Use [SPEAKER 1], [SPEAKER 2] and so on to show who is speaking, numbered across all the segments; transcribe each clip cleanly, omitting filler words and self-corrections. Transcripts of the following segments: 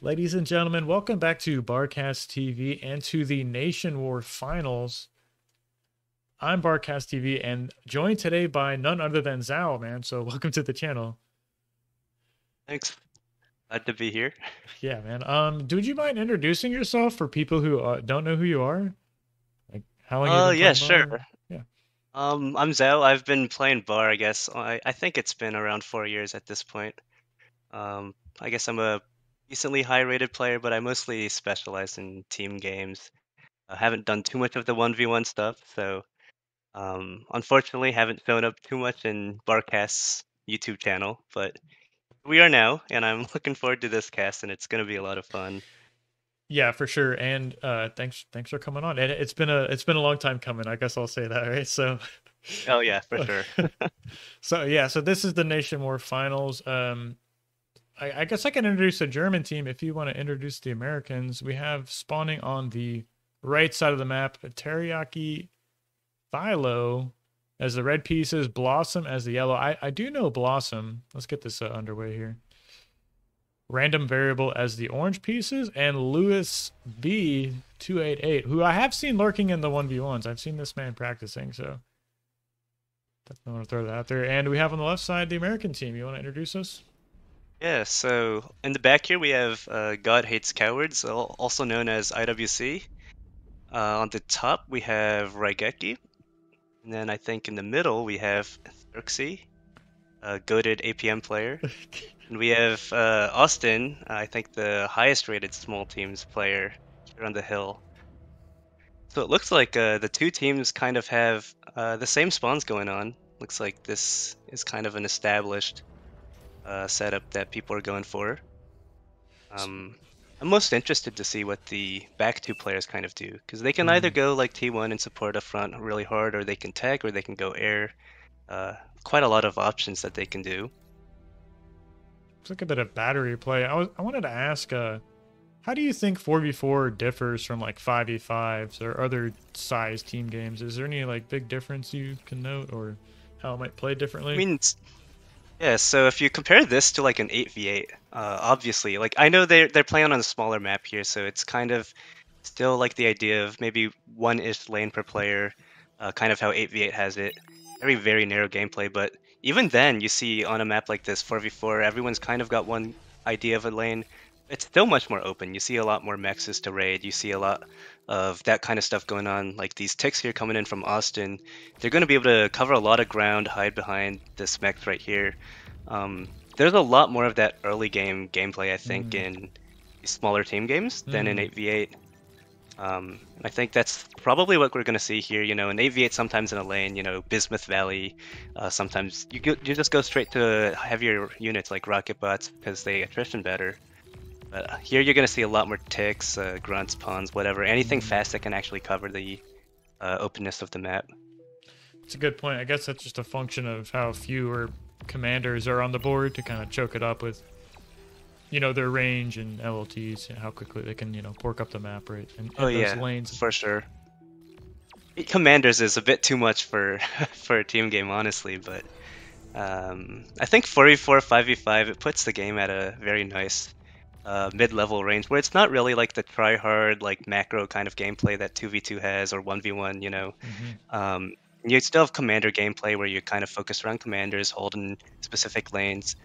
[SPEAKER 1] Ladies and gentlemen, welcome back to BARCast TV and to the Nation War Finals. I'm BARCast TV and joined today by none other than Zhao, man. So welcome to the channel.
[SPEAKER 2] Thanks. Glad to be here.
[SPEAKER 1] Yeah, man. Would you mind introducing yourself for people who don't know who you are? Like how long you've been
[SPEAKER 2] Yeah,
[SPEAKER 1] playing
[SPEAKER 2] sure.
[SPEAKER 1] Bar? Yeah.
[SPEAKER 2] I'm Zhao. I've been playing Bar, I guess. I think it's been around 4 years at this point. I guess I'm a decently high-rated player, but I mostly specialize in team games. I haven't done too much of the 1v1 stuff, so unfortunately haven't shown up too much in Barcast's YouTube channel, but we are now, and I'm looking forward to this cast, and it's going to be a lot of fun.
[SPEAKER 1] Yeah, for sure. And thanks for coming on. And it's been a long time coming. I guess I'll say that, right? So
[SPEAKER 2] Oh yeah, for sure.
[SPEAKER 1] so this is the Nation War Finals. I guess I can introduce a German team if you want to introduce the Americans. We have spawning on the right side of the map, Teriyaki Philo as the red pieces, Blossom as the yellow. I do know Blossom. Let's get this underway here. Random variable as the orange pieces, and Lewis B288, who I have seen lurking in the 1v1s. I've seen this man practicing, so definitely want to throw that out there. And we have on the left side the American team. You want to introduce us?
[SPEAKER 2] Yeah, so in the back here we have God Hates Cowards, also known as IWC. On the top we have Raigeki, and then I think in the middle we have Xerxes, a goated APM player. And we have Austin, I think the highest rated small teams player here on the hill. So it looks like the two teams kind of have the same spawns going on. Looks like this is kind of an established setup that people are going for. Um, I'm most interested to see what the back two players kind of do, because they can either
[SPEAKER 1] Mm.
[SPEAKER 2] go like T1 and support up front really hard, or they can tech, or they can go air. Quite a lot of options that they can do.
[SPEAKER 1] Looks like a bit of battery play. I wanted to ask, how do you think 4v4 differs from like 5v5s or other size team games? Is there any like big difference you can note, or how it might play
[SPEAKER 2] I
[SPEAKER 1] differently?
[SPEAKER 2] mean, yeah, so if you compare this to like an 8v8, obviously, like I know they're playing on a smaller map here, so it's kind of still like the idea of maybe one-ish lane per player, kind of how 8v8 has it. Very narrow gameplay, but even then, you see on a map like this, 4v4, everyone's kind of got one idea of a lane. It's still much more open. You see a lot more mexes to raid. You see a lot of that kind of stuff going on. Like these ticks here coming in from Austin, they're going to be able to cover a lot of ground, hide behind this mex right here. There's a lot more of that early game gameplay, I think,
[SPEAKER 1] Mm.
[SPEAKER 2] in these smaller team games than in
[SPEAKER 1] Mm.
[SPEAKER 2] 8v8. I think that's probably what we're going to see here. You know, in 8v8, sometimes in a lane, you know, Bismuth Valley, sometimes you just go straight to heavier units like rocket bots because they attrition better. But here you're going to see a lot more ticks, grunts, pawns, whatever, anything
[SPEAKER 1] Mm.
[SPEAKER 2] fast that can actually cover the openness of the map.
[SPEAKER 1] It's a good point. I guess that's just a function of how fewer commanders are on the board to kind of choke it up with, their range and LLTs, and how quickly they can, pork up the map, right? And
[SPEAKER 2] Oh
[SPEAKER 1] in those
[SPEAKER 2] yeah,
[SPEAKER 1] lanes.
[SPEAKER 2] for sure. Eight commanders is a bit too much for for a team game, honestly, but I think 4v4, 5v5, it puts the game at a very nice mid-level range where it's not really like the try-hard, like macro kind of gameplay that 2v2 has or 1v1, you know.
[SPEAKER 1] Hmm.
[SPEAKER 2] Um, you still have commander gameplay where you're kind of focused around commanders, holding specific lanes,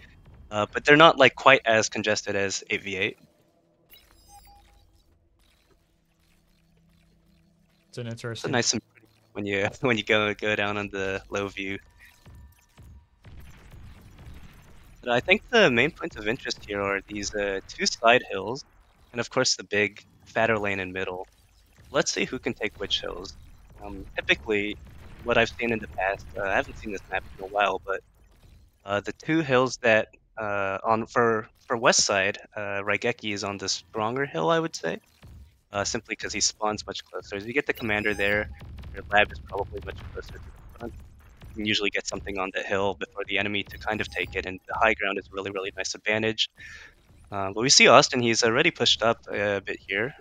[SPEAKER 2] but they're not like quite as congested as 8v8.
[SPEAKER 1] It's an
[SPEAKER 2] It's a
[SPEAKER 1] interesting.
[SPEAKER 2] nice and pretty when you when you go down on the low view. But I think the main points of interest here are these two side hills, and of course the big fatter lane in middle. Let's see who can take which hills. Typically, what I've seen in the past, I haven't seen this map in a while, but the two hills that on for west side, Raigeki is on the stronger hill, I would say, simply because he spawns much closer. As you get the commander there, your lab is probably much closer to the front. You can usually get something on the hill before the enemy to kind of take it, and the high ground is a really nice advantage. But we see Austin; he's already pushed up a bit here.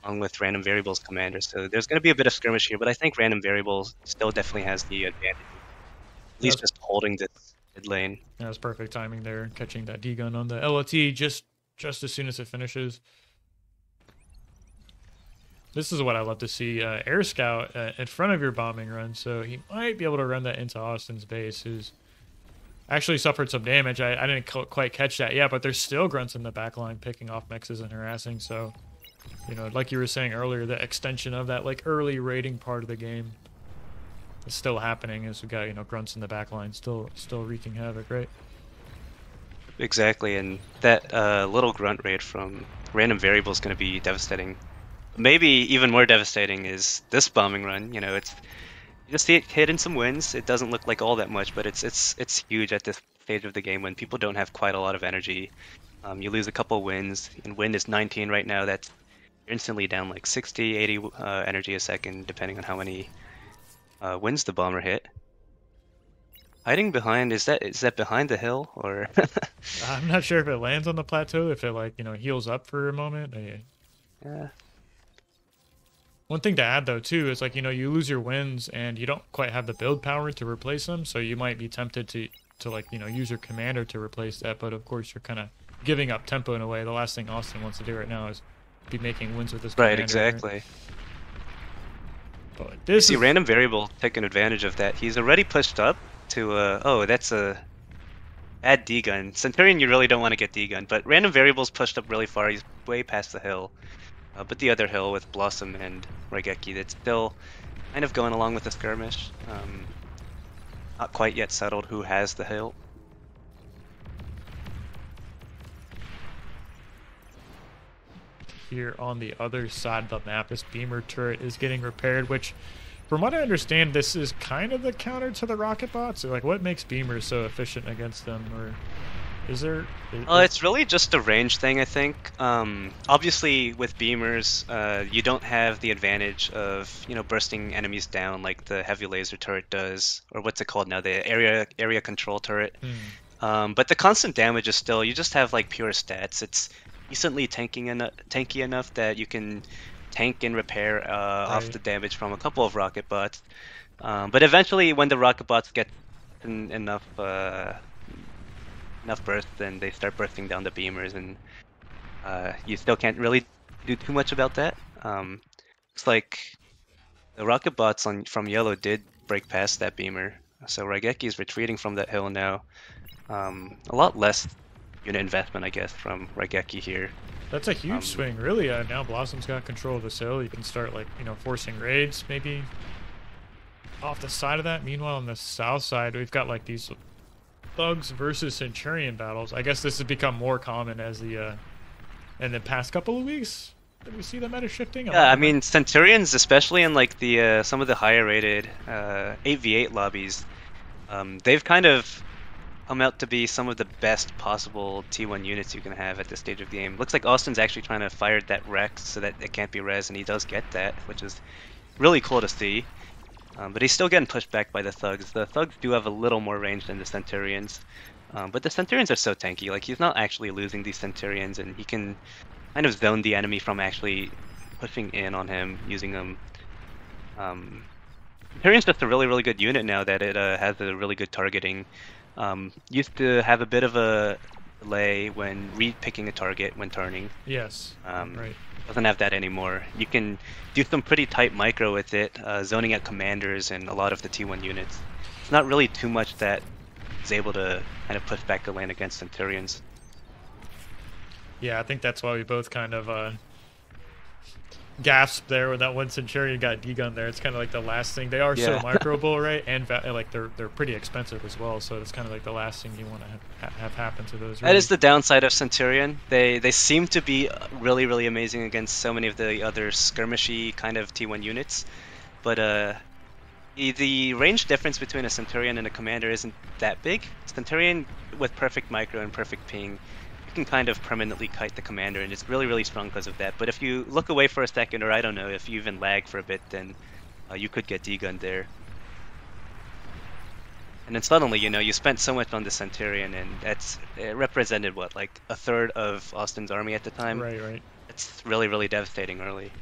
[SPEAKER 2] Along with random variables commander. So there's going to be a bit of skirmish here, but I think random variables still definitely has the advantage of at
[SPEAKER 1] That
[SPEAKER 2] least
[SPEAKER 1] was,
[SPEAKER 2] just holding this mid lane.
[SPEAKER 1] that was perfect timing there, catching that D gun on the LLT just just as soon as it finishes. This is what I love to see. Air Scout in front of your bombing run, so he might be able to run that into Austin's base, who's actually suffered some damage. I didn't quite catch that yet, but there's still grunts in the back line picking off mexes and harassing, so, you know, like you were saying earlier, the extension of that, like, early raiding part of the game is still happening as we got, you know, grunts in the back line still wreaking havoc, right?
[SPEAKER 2] Exactly, and that little grunt raid from random variable is going to be devastating. Maybe even more devastating is this bombing run. You know, you just see it hitting some wins. It doesn't look like all that much, but it's huge at this stage of the game when people don't have quite a lot of energy. You lose a couple wins, and win is 19 right now. That's instantly down like 60, 80 energy a second, depending on how many wins the bomber hit. Hiding behind, is that behind the hill, or?
[SPEAKER 1] I'm not sure if it lands on the plateau, if it, like, you know, heals up for a moment.
[SPEAKER 2] Yeah.
[SPEAKER 1] One thing to add, though, too, is, like, you know, you lose your wins and you don't quite have the build power to replace them, so you might be tempted to like, you know, use your commander to replace that, but of course you're kind of giving up tempo in a way. The last thing Austin wants to do right now is be making wins with his commander.
[SPEAKER 2] Right, exactly.
[SPEAKER 1] Right? But this
[SPEAKER 2] is random variable taking advantage of that. He's already pushed up to, oh, that's a add D-gun. Centurion, you really don't want to get D-gun, but random variable's pushed up really far. He's way past the hill. But the other hill with Blossom and Raigeki, that's still kind of going along with the skirmish. Not quite yet settled who has the hill.
[SPEAKER 1] Here on the other side of the map, this beamer turret is getting repaired, which, from what I understand, this is kind of the counter to the rocket bots. So, like, what makes beamers so efficient against them, or is there?
[SPEAKER 2] It's really just a range thing, I think. Obviously, with beamers, you don't have the advantage of, you know, bursting enemies down like the heavy laser turret does, or what's it called now, the area control turret. But the constant damage is still, you just have like pure stats. It's decently tanky enough that you can tank and repair off the damage from a couple of rocket bots. But eventually, when the rocket bots get enough burst, then they start bursting down the beamers, and you still can't really do too much about that. Looks like the rocket bots from yellow did break past that beamer, so Raigeki is retreating from that hill now. A lot less unit investment, I guess, from Raigeki here.
[SPEAKER 1] That's a huge swing, really. Now Blossom's got control of this hill. You can start, like, you know, forcing raids maybe off the side of that. Meanwhile, on the south side, we've got like these Thugs versus Centurion battles. I guess this has become more common as the in the past couple of weeks. Did we see the meta shifting?
[SPEAKER 2] Yeah, I mean, Centurions, especially in like the some of the higher rated 8v8 lobbies, they've kind of come out to be some of the best possible T1 units you can have at this stage of the game. Looks like Austin's actually trying to fire that Rex so that it can't be res, and he does get that, which is really cool to see. But he's still getting pushed back by the Thugs. The Thugs do have a little more range than the Centurions. But the Centurions are so tanky. Like, he's not actually losing these Centurions, and he can kind of zone the enemy from actually pushing in on him, using them. Centurion's just a really, really good unit now that it has a really good targeting. Used to have a bit of a delay when re-picking a target when turning.
[SPEAKER 1] Yes, right.
[SPEAKER 2] Doesn't have that anymore. You can do some pretty tight micro with it, zoning out commanders and a lot of the T1 units. It's not really too much that is able to kind of push back the lane against Centurions.
[SPEAKER 1] Yeah, I think that's why we both kind of gasped there when that one Centurion got D-gun there. It's kind of like the last thing. They are so microable, right? And like they're pretty expensive as well, so it's kind of like the last thing you want to have happen to those.
[SPEAKER 2] That is the downside of Centurion. They seem to be really, really amazing against so many of the other skirmishy kind of T1 units, but the range difference between a Centurion and a commander isn't that big. Centurion with perfect micro and perfect ping, can kind of permanently kite the commander, and it's really, really strong because of that. But if you look away for a second, or I don't know, if you even lag for a bit, then you could get D-gunned there. And then suddenly, you know, you spent so much on the Centurion, and it represented, what, like a third of Austin's army at the time?
[SPEAKER 1] Right, right.
[SPEAKER 2] It's really, really devastating early.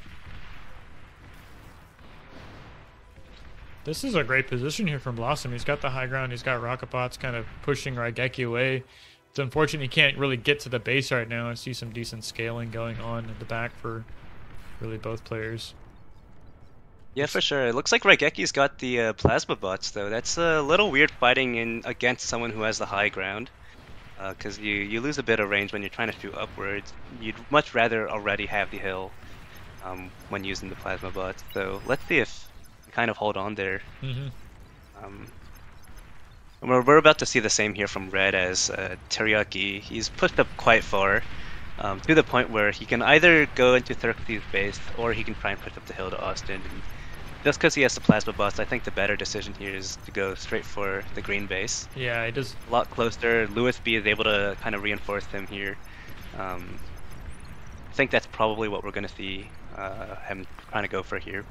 [SPEAKER 1] This is a great position here from Blossom. He's got the high ground, he's got rocket bots kind of pushing Raigeki away. It's unfortunate he can't really get to the base right now. I see some decent scaling going on in the back for really both players.
[SPEAKER 2] Yeah, for sure. It looks like Raigeki's got the plasma bots though. That's a little weird fighting in against someone who has the high ground, because you lose a bit of range when you're trying to shoot upwards. You'd much rather already have the hill when using the plasma bots. So let's see if we kind of hold on there.
[SPEAKER 1] Mm-hmm.
[SPEAKER 2] We're about to see the same here from Red as Teriyaki. He's pushed up quite far, to the point where he can either go into Xerxes' base or he can try and push up the hill to Austin. And just because he has the plasma bots, I think the better decision here is to go straight for the green base.
[SPEAKER 1] Yeah, it does.
[SPEAKER 2] A lot closer. Lewis B is able to kind of reinforce him here. I think that's probably what we're going to see him trying to go for here.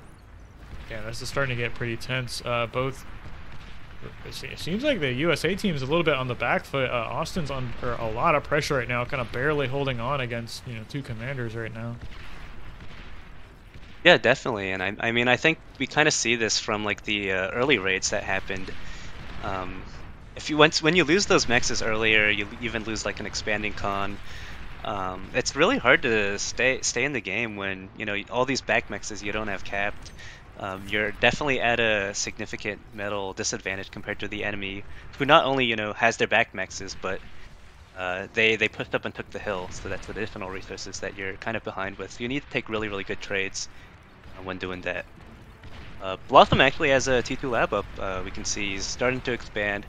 [SPEAKER 1] Yeah, this is starting to get pretty tense. Both. It seems like the USA team is a little bit on the back foot. Austin's under a lot of pressure right now, kind of barely holding on against two commanders right now.
[SPEAKER 2] Yeah, definitely, and I mean I think we kind of see this from like the early raids that happened. If you when you lose those mexes earlier, you even lose like an expanding con. It's really hard to stay in the game when all these back mexes you don't have capped. You're definitely at a significant metal disadvantage compared to the enemy, who not only has their back mexes, but they pushed up and took the hill, so that's additional resources that you're kind of behind with. So you need to take really really good trades when doing that. Blossom actually has a T2 lab up. We can see he's starting to expand.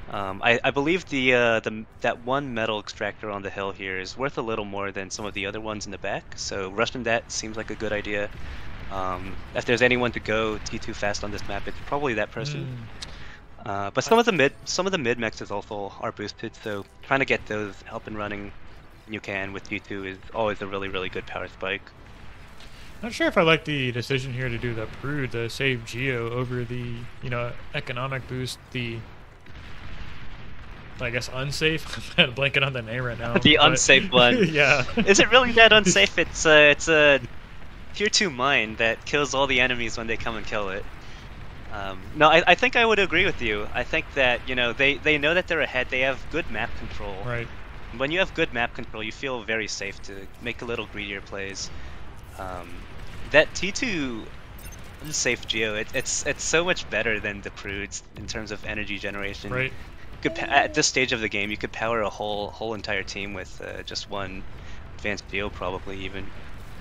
[SPEAKER 2] I believe that one metal extractor on the hill here is worth a little more than some of the other ones in the back, so rushing that seems like a good idea. If there's anyone to go T2 fast on this map, it's probably that person. But some of the mid mexes also are boosted, so trying to get those up and running when you can with T2 is always a really really good power spike.
[SPEAKER 1] Not sure if I like the decision here to do the Prude to save Geo over the economic boost. The I guess unsafe. I'm blanking on the name right now.
[SPEAKER 2] The unsafe one.
[SPEAKER 1] Yeah.
[SPEAKER 2] Is it really that unsafe? It's a tier 2 mine that kills all the enemies when they come and kill it. No, I think I would agree with you. I think that they know that they're ahead. They have good map control.
[SPEAKER 1] Right.
[SPEAKER 2] When you have good map control, you feel very safe to make a little greedier plays. That T2 unsafe Geo, it's so much better than the Prudes in terms of energy generation.
[SPEAKER 1] Right.
[SPEAKER 2] At this stage of the game, you could power a whole entire team with just one advanced Geo, probably even.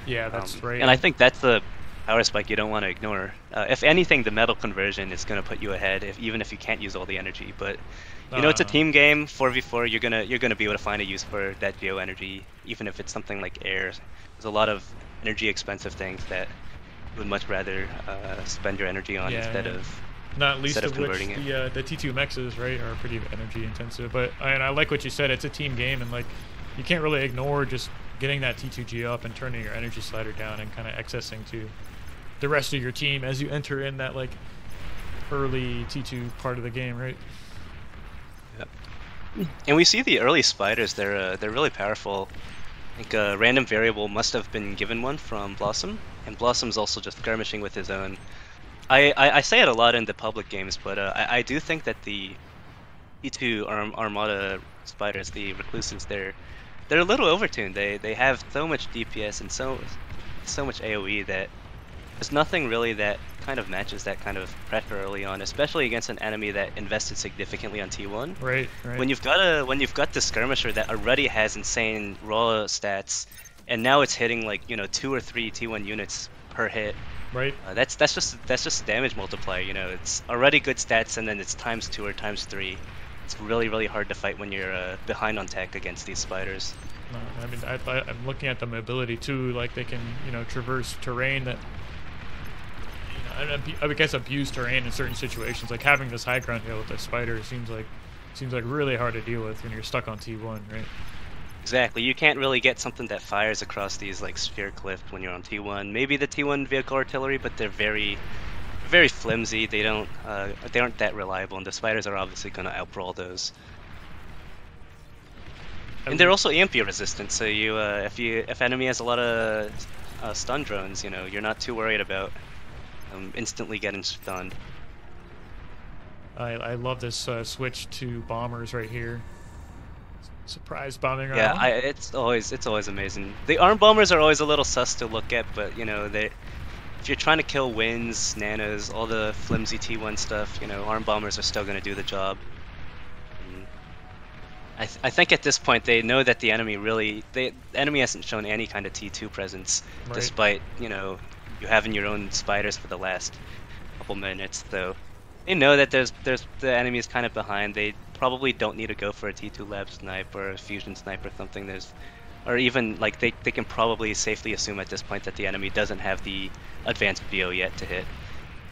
[SPEAKER 1] Yeah, that's right.
[SPEAKER 2] And I think that's the power spike you don't want to ignore. If anything, the metal conversion is going to put you ahead, even if you can't use all the energy. But it's a team game, 4v4. You're gonna be able to find a use for that Geo energy, even if it's something like air. There's a lot of energy expensive things that you would much rather spend your energy on instead of.
[SPEAKER 1] Not least of which
[SPEAKER 2] it.
[SPEAKER 1] the T2 mexes, right, are pretty energy intensive. But I like what you said. It's a team game, and like you can't really ignore just getting that T2 Geo up and turning your energy slider down and kind of accessing to the rest of your team as you enter in that like early T2 part of the game, right?
[SPEAKER 2] Yep. And we see the early spiders. They're really powerful. I think a random variable must have been given one from Blossom, and Blossom's also just skirmishing with his own. I say it a lot in the public games, but I do think that the T2 Armada spiders, the recluses, they're a little overtuned. They have so much DPS and so much AoE that there's nothing really that kind of matches that kind of pressure early on, especially against an enemy that invested significantly on T1.
[SPEAKER 1] Right.
[SPEAKER 2] When you've got the skirmisher that already has insane raw stats, and now it's hitting like 2 or 3 T1 units per hit.
[SPEAKER 1] Right.
[SPEAKER 2] That's just a damage multiplier. It's already good stats, and then it's ×2 or ×3. It's really really hard to fight when you're behind on tech against these spiders.
[SPEAKER 1] I mean, I'm looking at the mobility too. Like they can traverse terrain that I would guess abuse terrain in certain situations. Like having this high ground hill with the spider seems like really hard to deal with when you're stuck on T1, right?
[SPEAKER 2] Exactly. You can't really get something that fires across these like sphere cliffs when you're on T1. Maybe the T1 vehicle artillery, but they're very flimsy. They aren't that reliable, and the spiders are obviously going to outbrawl those. And they're also EMP resistant, so if enemy has a lot of stun drones, you're not too worried about instantly getting stunned.
[SPEAKER 1] I love this switch to bombers right here. Surprise bombing
[SPEAKER 2] Yeah,
[SPEAKER 1] round.
[SPEAKER 2] it's always amazing. The arm bombers are always a little sus to look at, but you know, they if you're trying to kill Winds, Nanas, all the flimsy T1 stuff, you know, arm bombers are still going to do the job. And I think at this point they know that the enemy hasn't shown any kind of T2 presence,
[SPEAKER 1] Right.
[SPEAKER 2] despite, you know, you having your own spiders for the last couple minutes. So they know that there's the enemy is kind of behind. They probably don't need to go for a T2 lab snipe or a fusion snipe or something. Or even like they can probably safely assume at this point that the enemy doesn't have the advanced BO yet to hit.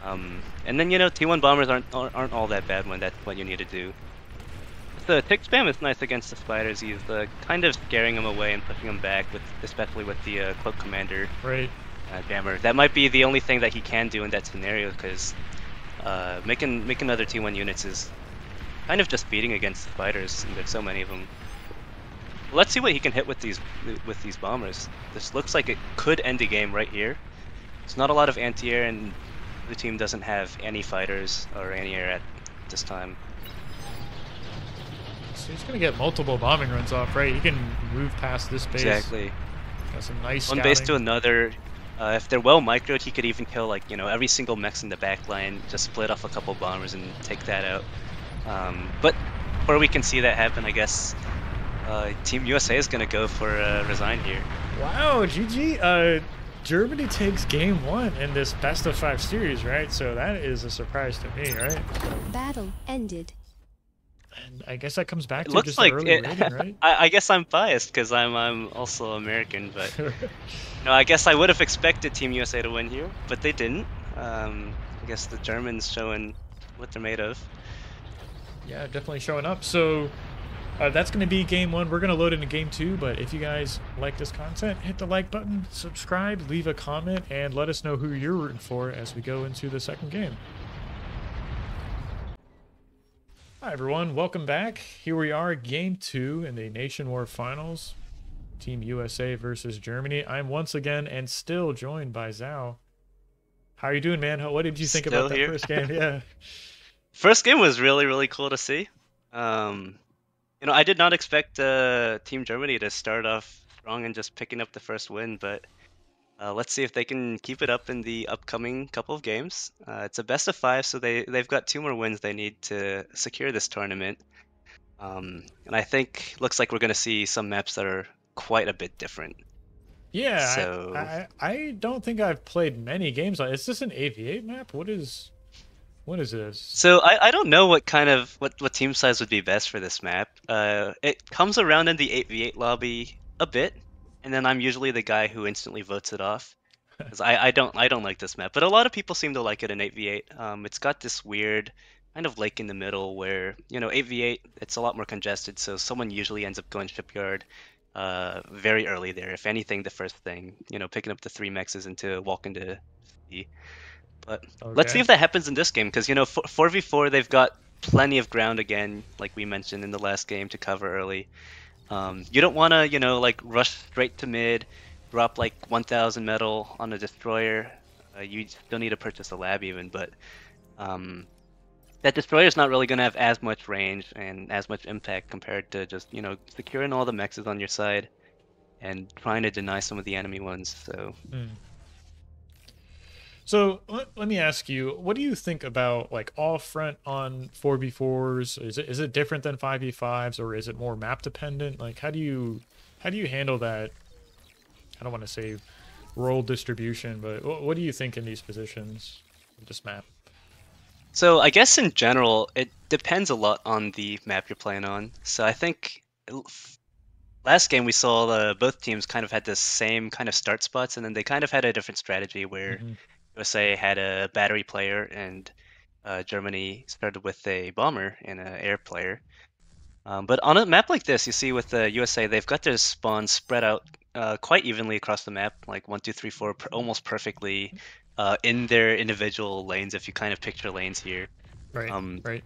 [SPEAKER 2] And then, you know, T1 bombers aren't all that bad when that's what you need to do. The tick spam is nice against the spiders. He's kind of scaring them away and pushing them back, especially with the cloak commander
[SPEAKER 1] Right.
[SPEAKER 2] jammer. That might be the only thing that he can do in that scenario, because making other T1 units is kind of just beating against the spiders, and there's so many of them. Let's see what he can hit with these bombers. This looks like it could end the game right here. It's not a lot of anti-air, and the team doesn't have any fighters or anti-air at this time.
[SPEAKER 1] So he's gonna get multiple bombing runs off, right? He can move past this base.
[SPEAKER 2] Exactly.
[SPEAKER 1] Got some nice
[SPEAKER 2] One
[SPEAKER 1] scouting.
[SPEAKER 2] base to another. If they're well microed, he could even kill, like, you know, every single mechs in the back line, just split off a couple bombers and take that out. But before we can see that happen, I guess Team USA is going to go for resign here.
[SPEAKER 1] Wow, GG. Germany takes game 1 in this best of 5 series, right? So that is a surprise to me, right? So,
[SPEAKER 3] Battle ended.
[SPEAKER 1] and I guess that comes back
[SPEAKER 2] It
[SPEAKER 1] to
[SPEAKER 2] looks
[SPEAKER 1] just
[SPEAKER 2] like
[SPEAKER 1] the early rating, right?
[SPEAKER 2] I guess I'm biased because I'm also American, but no, I guess I would have expected Team USA to win here, but they didn't. I guess the Germans showing what they're made of.
[SPEAKER 1] Yeah, definitely showing up. So that's going to be game 1. We're going to load into game 2, but if you guys like this content, hit the like button, subscribe, leave a comment, and let us know who you're rooting for as we go into the second game. Hi everyone, welcome back. Here we are, game 2 in the Nation War Finals. Team USA versus Germany. I'm once again and still joined by Zhao. How are you doing, man? What did you think
[SPEAKER 2] Still
[SPEAKER 1] about that
[SPEAKER 2] here?
[SPEAKER 1] first game? Yeah.
[SPEAKER 2] First game was really, really cool to see. You know, I did not expect Team Germany to start off strong and just picking up the first win, but let's see if they can keep it up in the upcoming couple of games. It's a best of 5, so they've got 2 more wins they need to secure this tournament. And I think looks like we're going to see some maps that are quite a bit different.
[SPEAKER 1] Yeah,
[SPEAKER 2] So
[SPEAKER 1] I don't think I've played many games on. Is this an AV8 map? What is this?
[SPEAKER 2] So I don't know what kind of what team size would be best for this map. It comes around in the 8v8 lobby a bit, and then I'm usually the guy who instantly votes it off because I don't like this map. But a lot of people seem to like it in 8v8. It's got this weird kind of lake in the middle where, you know, 8v8 it's a lot more congested, so someone usually ends up going shipyard very early there. If anything, the first thing, you know, picking up the 3 mexes into walk into C. But let's see
[SPEAKER 1] Okay.
[SPEAKER 2] if that happens in this game, because, you know, 4v4, they've got plenty of ground again, like we mentioned in the last game, to cover early. You don't want to, you know, like rush straight to mid, drop like 1,000 metal on a destroyer. You still need to purchase a lab even, but that destroyer is not really going to have as much range and as much impact compared to just, you know, securing all the mexes on your side and trying to deny some of the enemy ones. So.
[SPEAKER 1] Hmm. So let me ask you, what do you think about like off front on 4v4s? Is it different than 5v5s, or is it more map dependent? Like how do you handle that? I don't want to say role distribution, but what do you think in these positions of this map?
[SPEAKER 2] So I guess in general, it depends a lot on the map you're playing on. So I think last game we saw both teams kind of had the same kind of start spots, and then they kind of had a different strategy where
[SPEAKER 1] Hmm.
[SPEAKER 2] USA had a battery player and Germany started with a bomber and an air player. But on a map like this, you see with the USA, they've got their spawns spread out quite evenly across the map, like 1, 2, 3, 4, almost perfectly in their individual lanes, if you kind of picture lanes here.
[SPEAKER 1] Right,
[SPEAKER 2] Um,
[SPEAKER 1] right.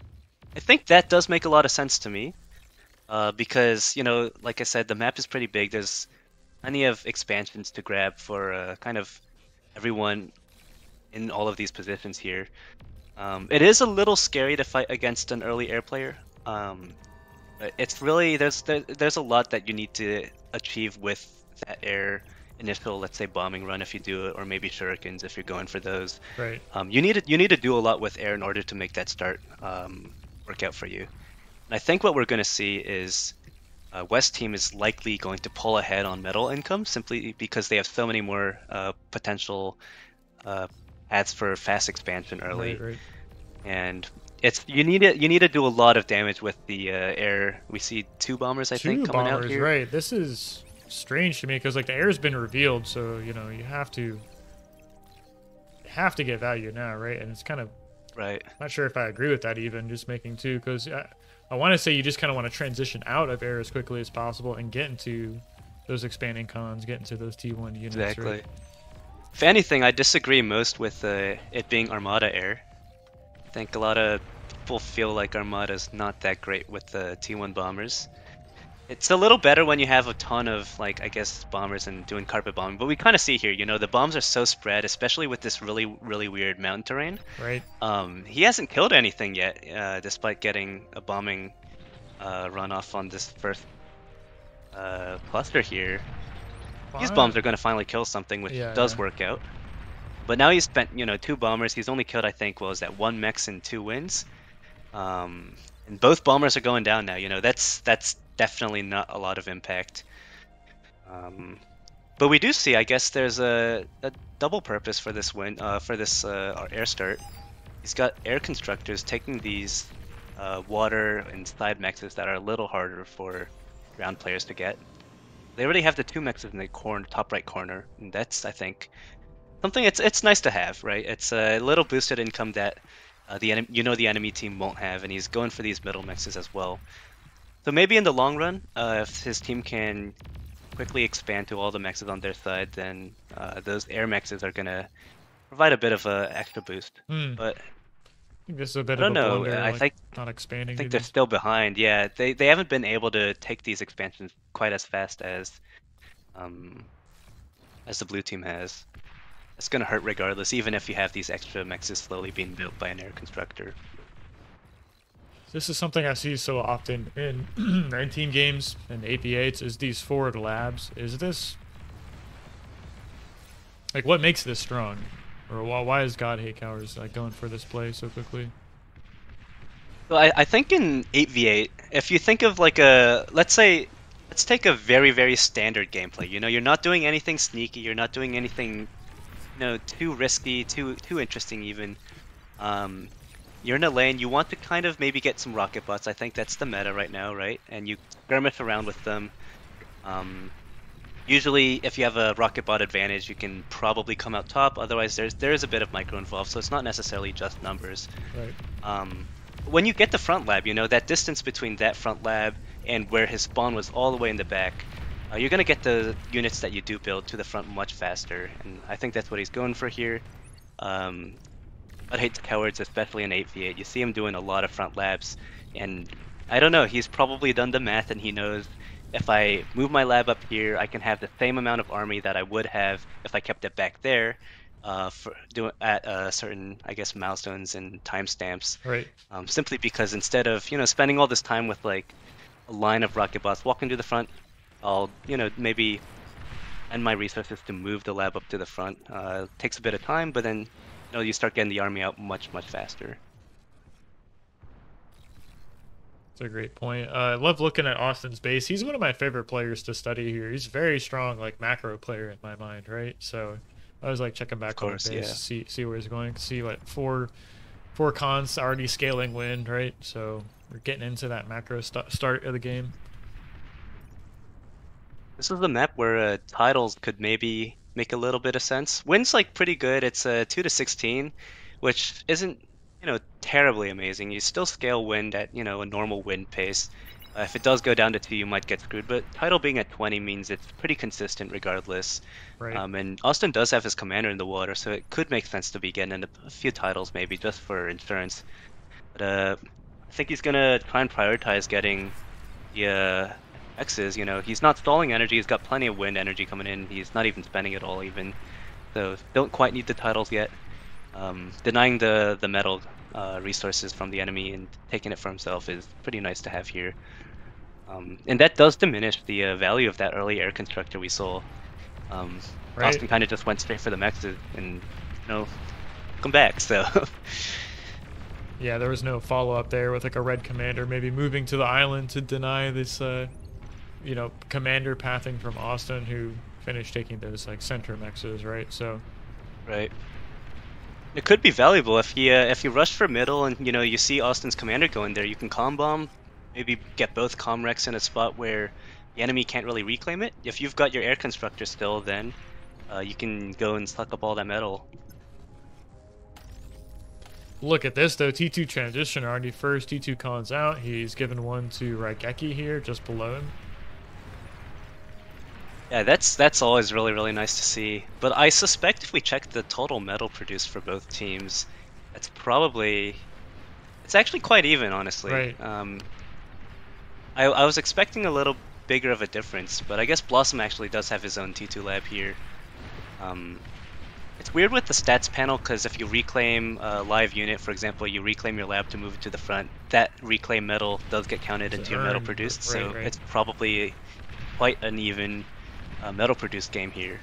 [SPEAKER 2] I think that does make a lot of sense to me because, you know, like I said, the map is pretty big. There's plenty of expansions to grab for kind of everyone in all of these positions here. It is a little scary to fight against an early air player. But It's really there's a lot that you need to achieve with that air initial, let's say, bombing run if you do it, or maybe shurikens if you're going for those.
[SPEAKER 1] Right.
[SPEAKER 2] You need to do a lot with air in order to make that start work out for you. And I think what we're going to see is West team is likely going to pull ahead on metal income simply because they have so many more potential paths for fast expansion early.
[SPEAKER 1] Right. Right.
[SPEAKER 2] And you need to do a lot of damage with the air. We see 2 bombers, I think,
[SPEAKER 1] Two
[SPEAKER 2] coming out
[SPEAKER 1] bombers.
[SPEAKER 2] here.
[SPEAKER 1] Right. This is strange to me because like the air's been revealed, so you know you have to get value now, right? And it's kind of
[SPEAKER 2] Right.
[SPEAKER 1] not sure if I agree with that even just making 2 because I want to say you just kind of want to transition out of air as quickly as possible and get into those expanding cons, get into those T1 units.
[SPEAKER 2] Exactly.
[SPEAKER 1] Right?
[SPEAKER 2] If anything, I disagree most with it being Armada air. I think a lot of people feel like Armada's not that great with the T1 bombers. It's a little better when you have a ton of, like, I guess, bombers and doing carpet bombing. But we kind of see here, the bombs are so spread, especially with this really, really weird mountain terrain.
[SPEAKER 1] Right.
[SPEAKER 2] He hasn't killed anything yet, despite getting a bombing runoff on this first cluster here. These bombs are going to finally kill something, which does work out. But now he's spent, 2 bombers. He's only killed, I think, what was that, 1 mechs and 2 wins. And both bombers are going down now. That's definitely not a lot of impact. But we do see, I guess, there's a double purpose for this win, for this air start. He's got air constructors taking these water and side mexes that are a little harder for ground players to get. They already have the 2 mexes in the top right corner, and that's, I think, something it's nice to have, right? It's a little boosted income that the enemy team won't have, and he's going for these middle mexes as well. So maybe in the long run, if his team can quickly expand to all the mexes on their side, then those air mexes are going to provide a bit of an extra boost. But
[SPEAKER 1] I think this is a bit
[SPEAKER 2] I
[SPEAKER 1] of
[SPEAKER 2] don't
[SPEAKER 1] a
[SPEAKER 2] know.
[SPEAKER 1] blunder,
[SPEAKER 2] I
[SPEAKER 1] like,
[SPEAKER 2] think
[SPEAKER 1] not expanding.
[SPEAKER 2] I think they're still behind. Yeah, they haven't been able to take these expansions quite as fast as the blue team has. It's going to hurt regardless, even if you have these extra mexes slowly being built by an air constructor.
[SPEAKER 1] This is something I see so often in 19 games and AP8s is these forward labs. Is this like what makes this strong? Or why is God Hate Cowards like going for this play so quickly?
[SPEAKER 2] So I think in 8v8, if you think of like let's take a very, very standard gameplay. You're not doing anything sneaky, you're not doing anything, too risky, too interesting even. You're in a lane, you want to kind of maybe get some rocket bots. I think that's the meta right now, right? And you skirmish around with them. Usually, if you have a rocket bot advantage, you can probably come out top. Otherwise, there is a bit of micro involved, so it's not necessarily just numbers.
[SPEAKER 1] Right.
[SPEAKER 2] When you get the front lab, that distance between that front lab and where his spawn was all the way in the back, you're going to get the units that you do build to the front much faster. And I think that's what he's going for here. But Hate Cowards, especially in 8v8, you see him doing a lot of front labs. And I don't know, he's probably done the math and he knows if I move my lab up here, I can have the same amount of army that I would have if I kept it back there. At certain, I guess, milestones and timestamps.
[SPEAKER 1] Right.
[SPEAKER 2] Simply because instead of spending all this time with like a line of rocket bots walking to the front, I'll maybe end my resources to move the lab up to the front. Takes a bit of time, but then you start getting the army out much faster.
[SPEAKER 1] That's a great point. I love looking at Austin's base. He's one of my favorite players to study here. He's very strong, like macro player in my mind, right? So I was like checking back on the base, see where he's going, see what four cons already scaling wind, right? So we're getting into that macro start of the game.
[SPEAKER 2] This is the map where titles could maybe make a little bit of sense. Wind's like pretty good. It's 2 to 16, which isn't terribly amazing. You still scale wind at a normal wind pace. If it does go down to 2, you might get screwed, but title being at 20 means it's pretty consistent regardless.
[SPEAKER 1] Right.
[SPEAKER 2] And Austin does have his commander in the water, so it could make sense to be getting into a few titles maybe just for insurance. But I think he's gonna try and prioritize getting the X's. He's not stalling energy. He's got plenty of wind energy coming in. He's not even spending it all even. So don't quite need the titles yet. Denying the metal resources from the enemy and taking it for himself is pretty nice to have here. And that does diminish the value of that early air constructor we saw.
[SPEAKER 1] Right.
[SPEAKER 2] Austin kind of just went straight for the mexes and, come back. So
[SPEAKER 1] Yeah, there was no follow up there with like a red commander maybe moving to the island to deny this, commander pathing from Austin, who finished taking those like center mexes, right? So
[SPEAKER 2] right. It could be valuable if you rush for middle and you see Austin's commander go in there. You can calm bomb, maybe get both Comrex in a spot where the enemy can't really reclaim it. If you've got your air constructor still, then you can go and suck up all that metal.
[SPEAKER 1] look at this though. T2 transition already first. T2 cons out. He's given one to Raigeki here, just below him.
[SPEAKER 2] Yeah, that's always really nice to see. But I suspect if we check the total metal produced for both teams, it's actually quite even, honestly.
[SPEAKER 1] Right.
[SPEAKER 2] I was expecting a little bigger of a difference, but I guess Blossom actually does have his own T2 lab here. It's weird with the stats panel because if you reclaim a live unit, for example, you reclaim your lab to move it to the front, that reclaim metal does get counted into your metal produced, so it's probably quite an even metal produced game here.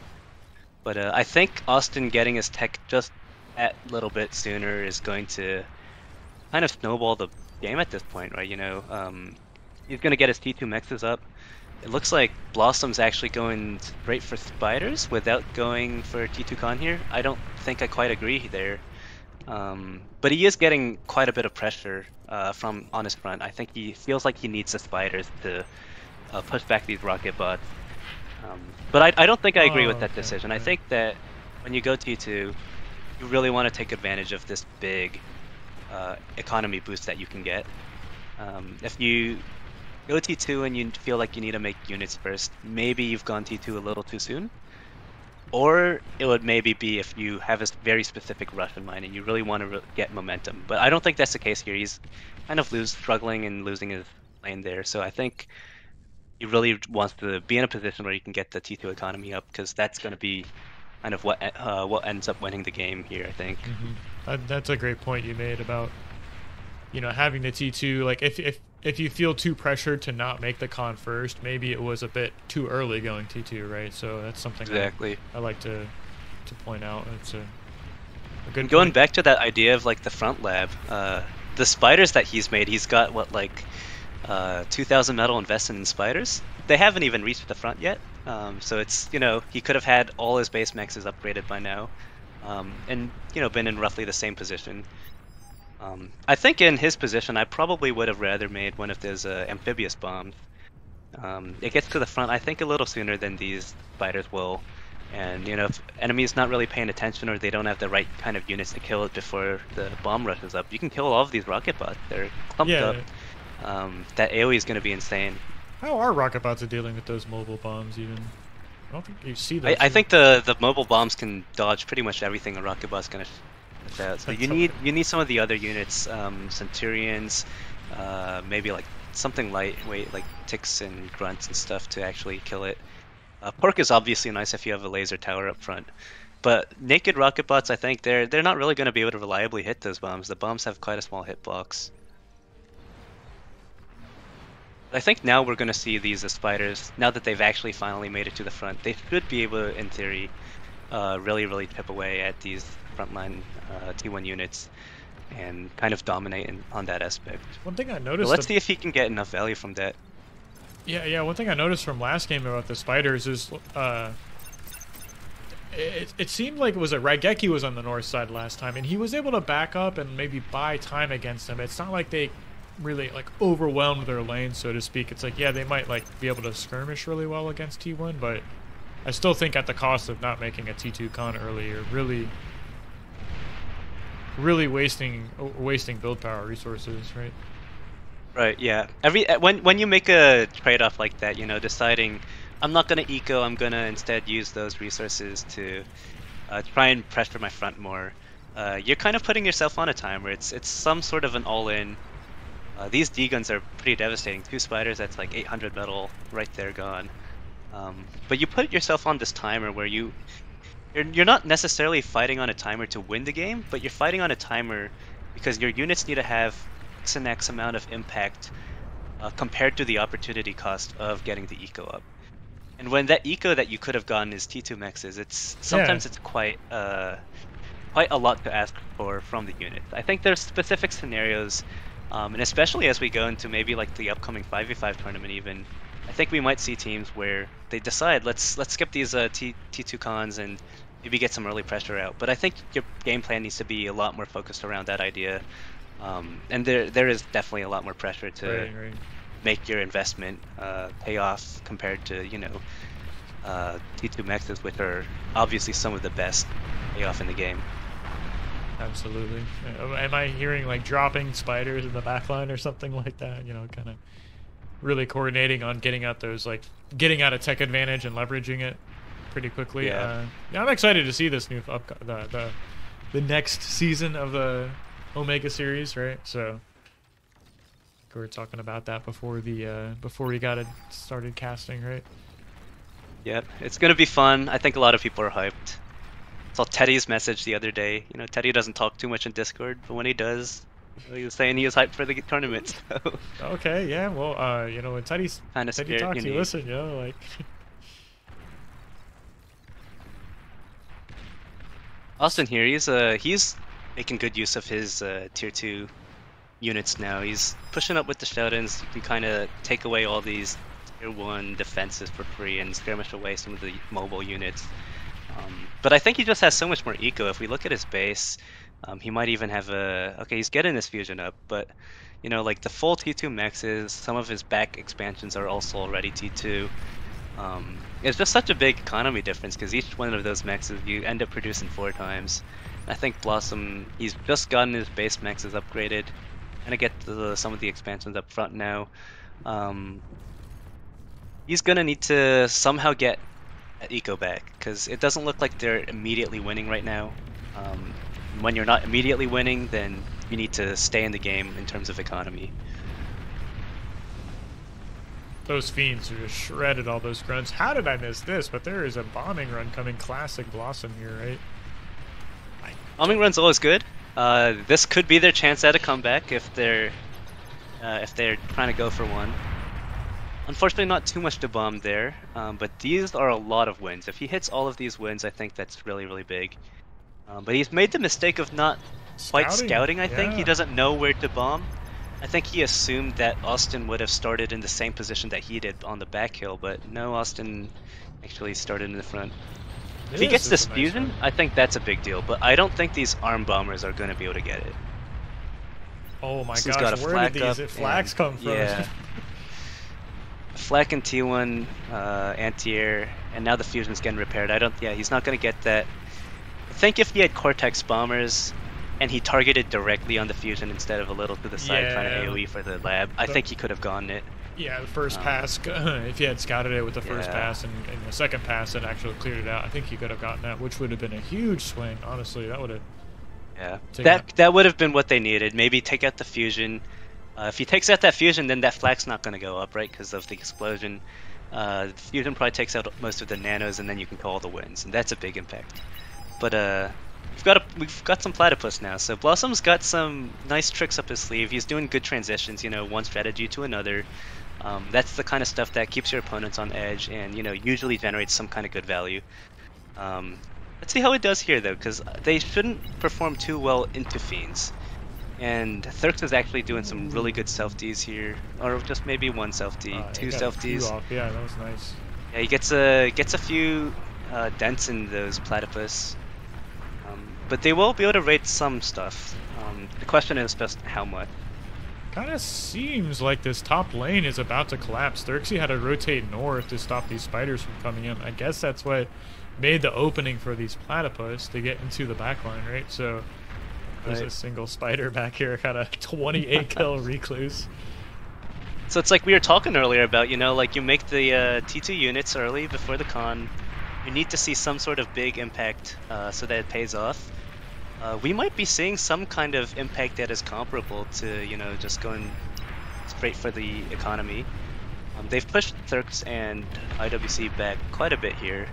[SPEAKER 2] But I think Austin getting his tech just that little bit sooner is going to kind of snowball the game at this point, right? He's going to get his T2 mexes up. It looks like Blossom's actually going straight for spiders without going for T2 con here. I don't think I quite agree there. But he is getting quite a bit of pressure from on his front. I think he feels like he needs the spiders to push back these rocket bots. But I don't think I agree with that decision. I think that when you go T2, you really want to take advantage of this big economy boost that you can get. If you go T2 and you feel like you need to make units first, maybe you've gone T2 a little too soon. Or it would maybe be if you have a very specific rush in mind and you really want to get momentum. But I don't think that's the case here. He's kind of struggling and losing his lane there. So I think he really wants to be in a position where he can get the T2 economy up, because that's going to be kind of what ends up winning the game here, I think.
[SPEAKER 1] That's a great point you made about having the T2. Like if you feel too pressured to not make the con first, maybe it was a bit too early going T2, right? So that's something
[SPEAKER 2] exactly
[SPEAKER 1] I like to point out. It's a good
[SPEAKER 2] going
[SPEAKER 1] point.
[SPEAKER 2] back to that idea of like the front lab, the spiders that he's made, he's got 2,000 metal invested in spiders. They haven't even reached the front yet, so it's he could have had all his base mexes upgraded by now, and been in roughly the same position. I think in his position, I probably would have rather made one of those amphibious bombs. It gets to the front, I think, a little sooner than these spiders will. And, if enemies not really paying attention or they don't have the right kind of units to kill it before the bomb rushes up, you can kill all of these rocket bots. They're clumped up. That AoE is going to be insane.
[SPEAKER 1] How are rocket bots dealing with those mobile bombs even? I don't think you see those.
[SPEAKER 2] I think the mobile bombs can dodge pretty much everything a rocket bot's going to so you need some of the other units, Centurions, maybe like something lightweight like ticks and grunts and stuff to actually kill it. Pork is obviously nice if you have a laser tower up front, but naked rocket bots, I think they're not really going to be able to reliably hit those bombs. The bombs have quite a small hitbox. I think now we're going to see these spiders, now that they've actually finally made it to the front. They should be able to, in theory, really chip away at these frontline T1 units and kind of dominate on that aspect.
[SPEAKER 1] One thing I noticed.
[SPEAKER 2] But let's see if he can get enough value from that.
[SPEAKER 1] Yeah. One thing I noticed from last game about the spiders is it seemed like it was Raigeki was on the north side last time, and he was able to back up and maybe buy time against them. It's not like they really overwhelmed their lane, so to speak. It's like, yeah, they might be able to skirmish really well against T1, but I still think at the cost of not making a T2 con earlier, really wasting build power resources, right?
[SPEAKER 2] Right, yeah. When you make a trade-off like that, deciding I'm not gonna eco, I'm gonna instead use those resources to try and pressure my front more, you're kind of putting yourself on a timer. It's some sort of an all-in. These D-guns are pretty devastating. 2 spiders, that's like 800 metal right there gone. But you put yourself on this timer where you're not necessarily fighting on a timer to win the game, but you're fighting on a timer because your units need to have X and X amount of impact compared to the opportunity cost of getting the eco up. And when that eco that you could have gotten is T2 maxes, it's
[SPEAKER 1] Yeah.
[SPEAKER 2] sometimes it's quite a lot to ask for from the unit. I think there's specific scenarios, and especially as we go into maybe like the upcoming 5v5 tournament even, I think we might see teams where they decide let's skip these T2 cons and maybe get some early pressure out. But I think your game plan needs to be a lot more focused around that idea. And there is definitely a lot more pressure to
[SPEAKER 1] Right. Right.
[SPEAKER 2] make your investment pay off compared to, T2 maxes, which are obviously some of the best payoff in the game.
[SPEAKER 1] Absolutely. Am I hearing like dropping spiders in the backline or something like that? You know, kind of really coordinating on getting out those, like getting out a tech advantage and leveraging it pretty quickly.
[SPEAKER 2] Yeah.
[SPEAKER 1] Yeah, I'm excited to see this new the next season of the Omega series, right? So we were talking about that before the before we got it started casting, right?
[SPEAKER 2] Yep, it's gonna be fun. I think a lot of people are hyped. Saw Teddy's message the other day. Teddy doesn't talk too much in Discord, but when he does, he was saying he was hyped for the tournament. So
[SPEAKER 1] Okay, yeah. Well, when
[SPEAKER 2] kind of
[SPEAKER 1] Teddy
[SPEAKER 2] scared.
[SPEAKER 1] talks, you listen, like.
[SPEAKER 2] Austin here, he's making good use of his tier 2 units now. He's pushing up with the shut-ins. You can kind of take away all these tier 1 defenses for free and skirmish away some of the mobile units. But I think he just has so much more eco. If we look at his base, he might even have okay, he's getting his fusion up, but like the full T2 maxes, some of his back expansions are also already T2. It's just such a big economy difference because each one of those maxes you end up producing 4 times. I think Blossom, he's just gotten his base maxes upgraded. Gonna get some of the expansions up front now. He's gonna need to somehow get eco back because it doesn't look like they're immediately winning right now. When you're not immediately winning, then you need to stay in the game in terms of economy.
[SPEAKER 1] Those fiends are just shredded all those grunts. How did I miss this? But there is a bombing run coming, classic Blossom here, right?
[SPEAKER 2] Bombing run's always good. This could be their chance at a comeback if they're trying to go for one. Unfortunately, not too much to bomb there, but these are a lot of wins. If he hits all of these wins, I think that's really, really big. But he's made the mistake of not quite scouting, I think.
[SPEAKER 1] Yeah.
[SPEAKER 2] He doesn't know where to bomb. I think he assumed that Austin would have started in the same position that he did on the back hill, but no, Austin actually started in the front. If he gets this fusion, I think that's a big deal, but I don't think these arm bombers are going to be able to get it.
[SPEAKER 1] Oh my
[SPEAKER 2] Austin's
[SPEAKER 1] gosh,
[SPEAKER 2] got a
[SPEAKER 1] where did
[SPEAKER 2] flak
[SPEAKER 1] these
[SPEAKER 2] up,
[SPEAKER 1] flags come from?
[SPEAKER 2] Yeah. Flak and T1 anti-air, and now the fusion's getting repaired. He's not going to get that. I think if he had Cortex bombers and he targeted directly on the fusion instead of a little to the side trying to AoE for the lab, I think he could have gotten it.
[SPEAKER 1] Yeah, the first pass, if he had scouted it with the first pass and the second pass and actually cleared it out, I think he could have gotten that, which would have been a huge swing, honestly. That would have...
[SPEAKER 2] Yeah, that would have been what they needed. Maybe take out the fusion. If he takes out that fusion, then that flak's not going to go up, right, because of the explosion. The fusion probably takes out most of the nanos, and then you can call the wins, and that's a big impact. But we've got some platypus now, so Blossom's got some nice tricks up his sleeve. He's doing good transitions, one strategy to another. That's the kind of stuff that keeps your opponents on edge, and usually generates some kind of good value. Let's see how it does here, though, because they shouldn't perform too well into fiends. And Thurx is actually doing some really good self-Ds here, or just maybe one self-D, 2 self-Ds.
[SPEAKER 1] Yeah, that was nice.
[SPEAKER 2] Yeah, he gets a few dents in those platypus, but they will be able to rate some stuff. The question is just how much.
[SPEAKER 1] Kind of seems like this top lane is about to collapse. Thurxie had to rotate north to stop these spiders from coming in. I guess that's what made the opening for these platypus to get into the backline, right? So there's a single spider back here, kind of 28 kill recluse.
[SPEAKER 2] So it's like we were talking earlier about, like you make the T2 units early before the con. You need to see some sort of big impact so that it pays off. We might be seeing some kind of impact that is comparable to, just going straight for the economy. They've pushed Thurx and IWC back quite a bit here.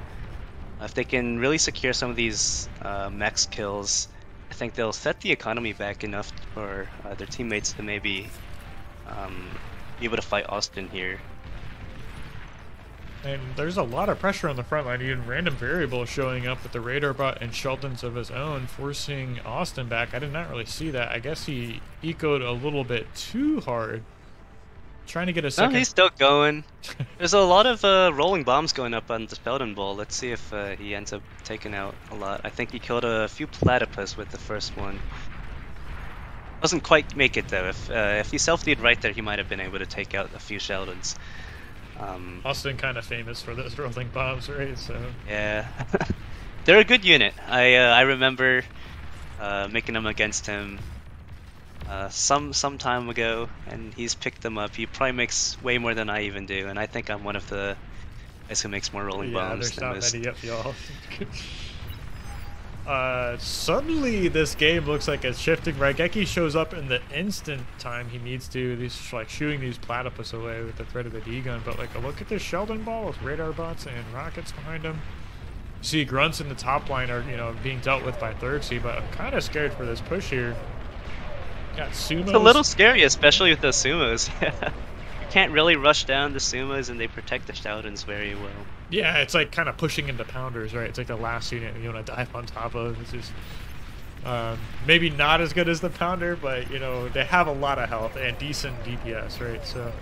[SPEAKER 2] If they can really secure some of these max kills, I think they'll set the economy back enough for their teammates to maybe be able to fight Austin here.
[SPEAKER 1] And there's a lot of pressure on the front line. Even random variables showing up with the radar bot and Sheldons of his own, forcing Austin back. I did not really see that. I guess he ecoed a little bit too hard. Trying to get a second.
[SPEAKER 2] No, he's still going. There's a lot of rolling bombs going up on the Sheldon Ball. Let's see if he ends up taking out a lot. I think he killed a few platypus with the first one. Doesn't quite make it though. If he self-deed right there, he might have been able to take out a few Sheldons.
[SPEAKER 1] Austin kind of famous for those rolling bombs, right? So
[SPEAKER 2] yeah, they're a good unit. I remember making them against him some time ago, and he's picked them up. He probably makes way more than I even do, and I think I'm one of the guys who makes more rolling bombs than
[SPEAKER 1] there's
[SPEAKER 2] most.
[SPEAKER 1] not many up, y'all. Suddenly this game looks like it's shifting. Raigeki shows up in the instant time he needs to. He's like shooting these platypus away with the threat of the D-gun, but like look at this Sheldon Ball with radar bots and rockets behind him. You see grunts in the top line are, being dealt with by Xerxes, but I'm kind of scared for this push here. Got sumos.
[SPEAKER 2] It's a little scary, especially with the sumos. You can't really rush down the sumos, and they protect the Sheldons very well.
[SPEAKER 1] Yeah, it's like kind of pushing into pounders, right? It's like the last unit you want to dive on top of. It's just maybe not as good as the pounder, but they have a lot of health and decent DPS, right? So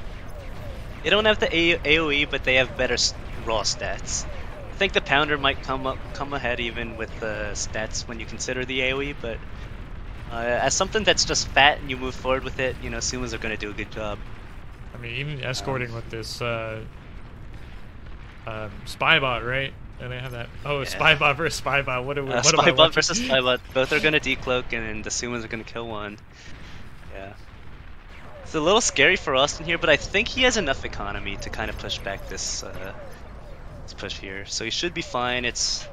[SPEAKER 2] they don't have the AOE, but they have better raw stats. I think the pounder might come ahead even with the stats when you consider the AOE, but as something that's just fat and you move forward with it, sumos are going to do a good job.
[SPEAKER 1] I mean, even escorting with this spy bot, right? And they have that. Oh, yeah. Spy bot versus spy bot. What
[SPEAKER 2] spy bot versus spy bot. Both are going to decloak, and the sumos are going to kill one. Yeah. It's a little scary for Austin here, but I think he has enough economy to kind of push back this push here. So he should be fine. It's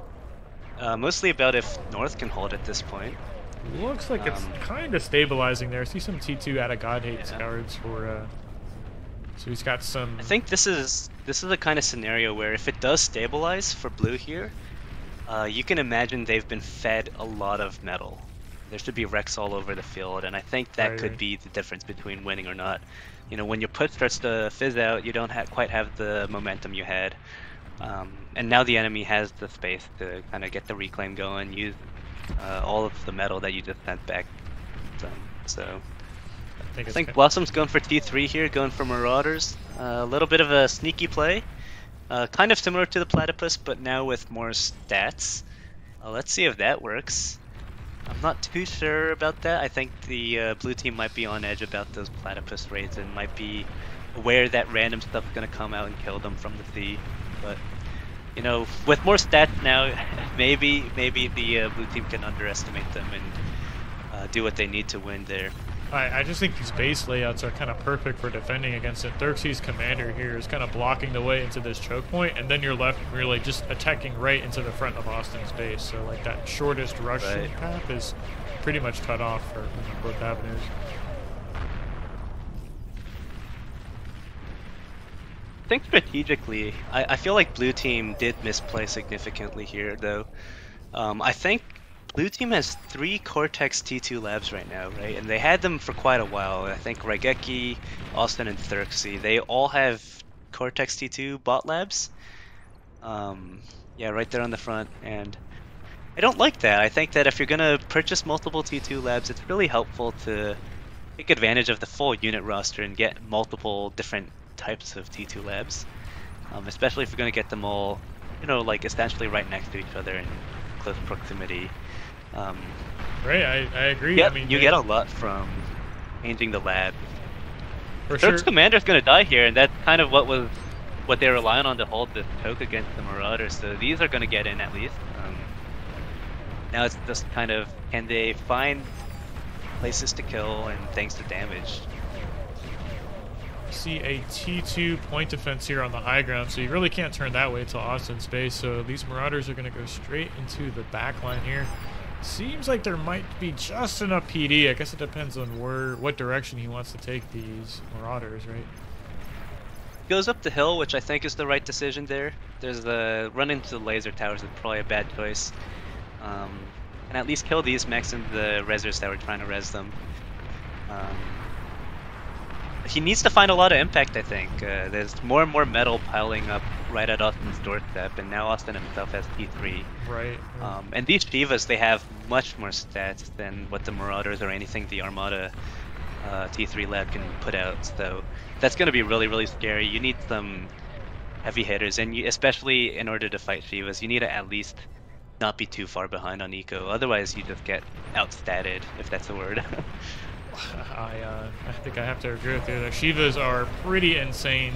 [SPEAKER 2] mostly about if North can hold at this point.
[SPEAKER 1] Looks like it's kind of stabilizing there. I see some T2 out of God Hate cards for. So he's got some.
[SPEAKER 2] I think this is a kind of scenario where if it does stabilize for blue here, you can imagine they've been fed a lot of metal. There should be wrecks all over the field, and I think that could be the difference between winning or not. When your push starts to fizz out, you don't quite have the momentum you had, and now the enemy has the space to kind of get the reclaim going, use all of the metal that you just sent back. So I think Blossom's going for T3 here, going for Marauders. A little bit of a sneaky play. Kind of similar to the Platypus, but now with more stats. Let's see if that works. I'm not too sure about that. I think the blue team might be on edge about those Platypus raids and might be aware that random stuff's going to come out and kill them from the sea. But, with more stats now, maybe the blue team can underestimate them and do what they need to win there.
[SPEAKER 1] I just think these base layouts are kind of perfect for defending against it. Xerxes' commander here is kind of blocking the way into this choke point, and then you're left really just attacking right into the front of Austin's base. So like that shortest rush path is pretty much cut off for both avenues.
[SPEAKER 2] I think strategically, I feel like blue team did misplay significantly here, though. I think blue team has 3 Cortex T2 labs right now, right? And they had them for quite a while. I think Raigeki, Austin, and Xerxes, they all have Cortex T2 bot labs. Yeah, right there on the front. And I don't like that. I think that if you're going to purchase multiple T2 labs, it's really helpful to take advantage of the full unit roster and get multiple different types of T2 labs. Especially if you're going to get them all, like essentially right next to each other in close proximity.
[SPEAKER 1] Right, I agree.
[SPEAKER 2] Yeah,
[SPEAKER 1] I mean,
[SPEAKER 2] you get a lot from changing the lab.
[SPEAKER 1] For
[SPEAKER 2] Third
[SPEAKER 1] sure.
[SPEAKER 2] commander's going to die here, and that's kind of what they're relying on to hold this choke against the Marauders. So these are going to get in at least. Now it's just kind of, can they find places to kill and thanks to damage?
[SPEAKER 1] See a T2 point defense here on the high ground, so you really can't turn that way to Austin's base. So these Marauders are going to go straight into the back line here. Seems like there might be just enough PD. I guess it depends on what direction he wants to take these Marauders, right?
[SPEAKER 2] Goes up the hill, which I think is the right decision there. There's the run into the laser towers is probably a bad choice. And at least kill these mechs and the resers that were trying to res them. he needs to find a lot of impact, I think. There's more and more metal piling up right at Austin's doorstep, and now Austin himself has T3.
[SPEAKER 1] Right.
[SPEAKER 2] And these Shivas, they have much more stats than what the Marauders or anything the Armada T3 lab can put out. So that's going to be really, really scary. You need some heavy hitters, and especially in order to fight Shivas, you need to at least not be too far behind on eco. Otherwise, you just get outstatted, if that's a word.
[SPEAKER 1] I think I have to agree with you. The Shivas are pretty insane.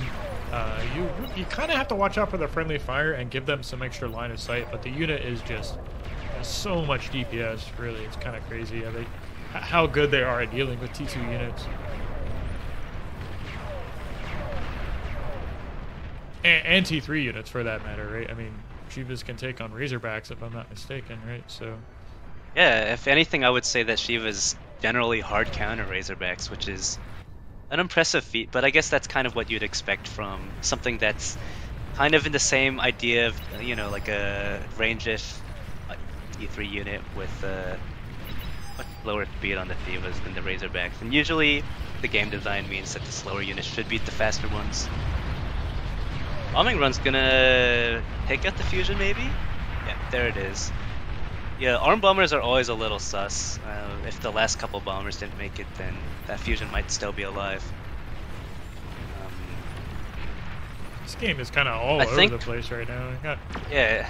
[SPEAKER 1] You kind of have to watch out for the friendly fire and give them some extra line of sight, but the unit is just has so much DPS. Really, it's kind of crazy how good they are at dealing with T2 units. And T3 units for that matter, right? I mean, Shivas can take on Razorbacks if I'm not mistaken, right? So
[SPEAKER 2] yeah, if anything, I would say that Shiva's generally hard counter Razorbacks, which is an impressive feat, but I guess that's kind of what you'd expect from something that's kind of in the same idea of, you know, like a range-ish T3 unit with much lower speed on the Shivas than the Razorbacks. And usually the game design means that the slower units should beat the faster ones. Bombing run's gonna take out the fusion, maybe? Yeah, there it is. Yeah, arm bombers are always a little sus. If the last couple bombers didn't make it, then that fusion might still be alive.
[SPEAKER 1] This game is kind of all over the place right now.
[SPEAKER 2] Yeah,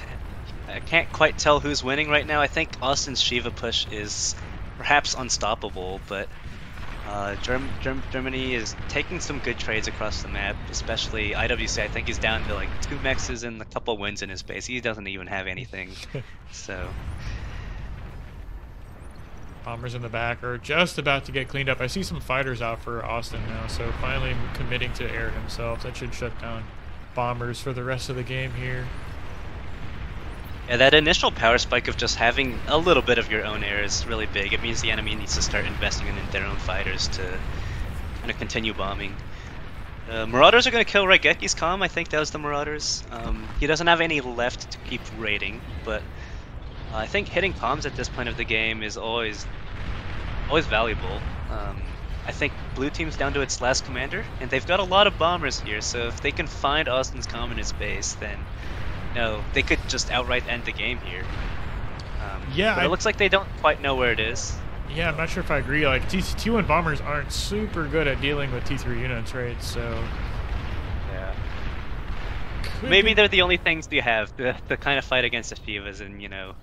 [SPEAKER 2] I can't quite tell who's winning right now. I think Austin's Shiva push is perhaps unstoppable, but Germany is taking some good trades across the map, especially IWC. I think he's down to like 2 mexes and a couple wins in his base. He doesn't even have anything, so...
[SPEAKER 1] Bombers in the back are just about to get cleaned up. I see some fighters out for Austin now, so finally committing to air himself. That should shut down bombers for the rest of the game here.
[SPEAKER 2] Yeah, that initial power spike of just having a little bit of your own air is really big. It means the enemy needs to start investing in their own fighters to kind of continue bombing. Marauders are going to kill Raigeki's comm. I think that was the Marauders. He doesn't have any left to keep raiding, but I think hitting comms at this point of the game is always valuable. I think blue team's down to its last commander, and they've got a lot of bombers here, so if they can find Austin's comm in his base, then no, they could just outright end the game here.
[SPEAKER 1] Yeah,
[SPEAKER 2] but it looks like they don't quite know where it is.
[SPEAKER 1] Yeah, I'm not sure if I agree. Like, T1 bombers aren't super good at dealing with T3 units, right? So
[SPEAKER 2] yeah, maybe they're the only things you have to kind of fight against the Shivas, and you know,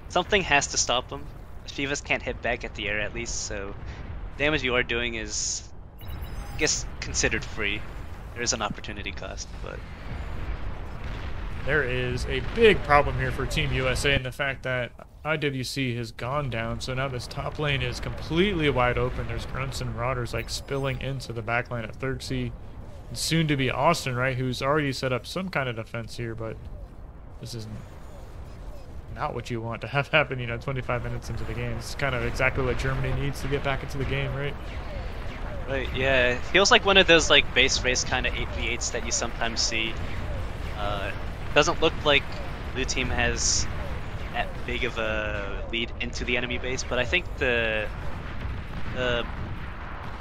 [SPEAKER 2] something has to stop them. The Shivas can't hit back at the air at least, so damage you are doing is, I guess, considered free. There is an opportunity cost, but
[SPEAKER 1] there is a big problem here for Team USA in the fact that IWC has gone down, so now this top lane is completely wide open. There's grunts and marauders like spilling into the backline of Thurksy. Soon to be Austin, right, who's already set up some kind of defense here, but this is not what you want to have happen, you know, 25 minutes into the game. It's kind of exactly what Germany needs to get back into the game, right?
[SPEAKER 2] Right, yeah. It feels like one of those like base race kind of 8v8s that you sometimes see. Doesn't look like blue team has that big of a lead into the enemy base, but I think the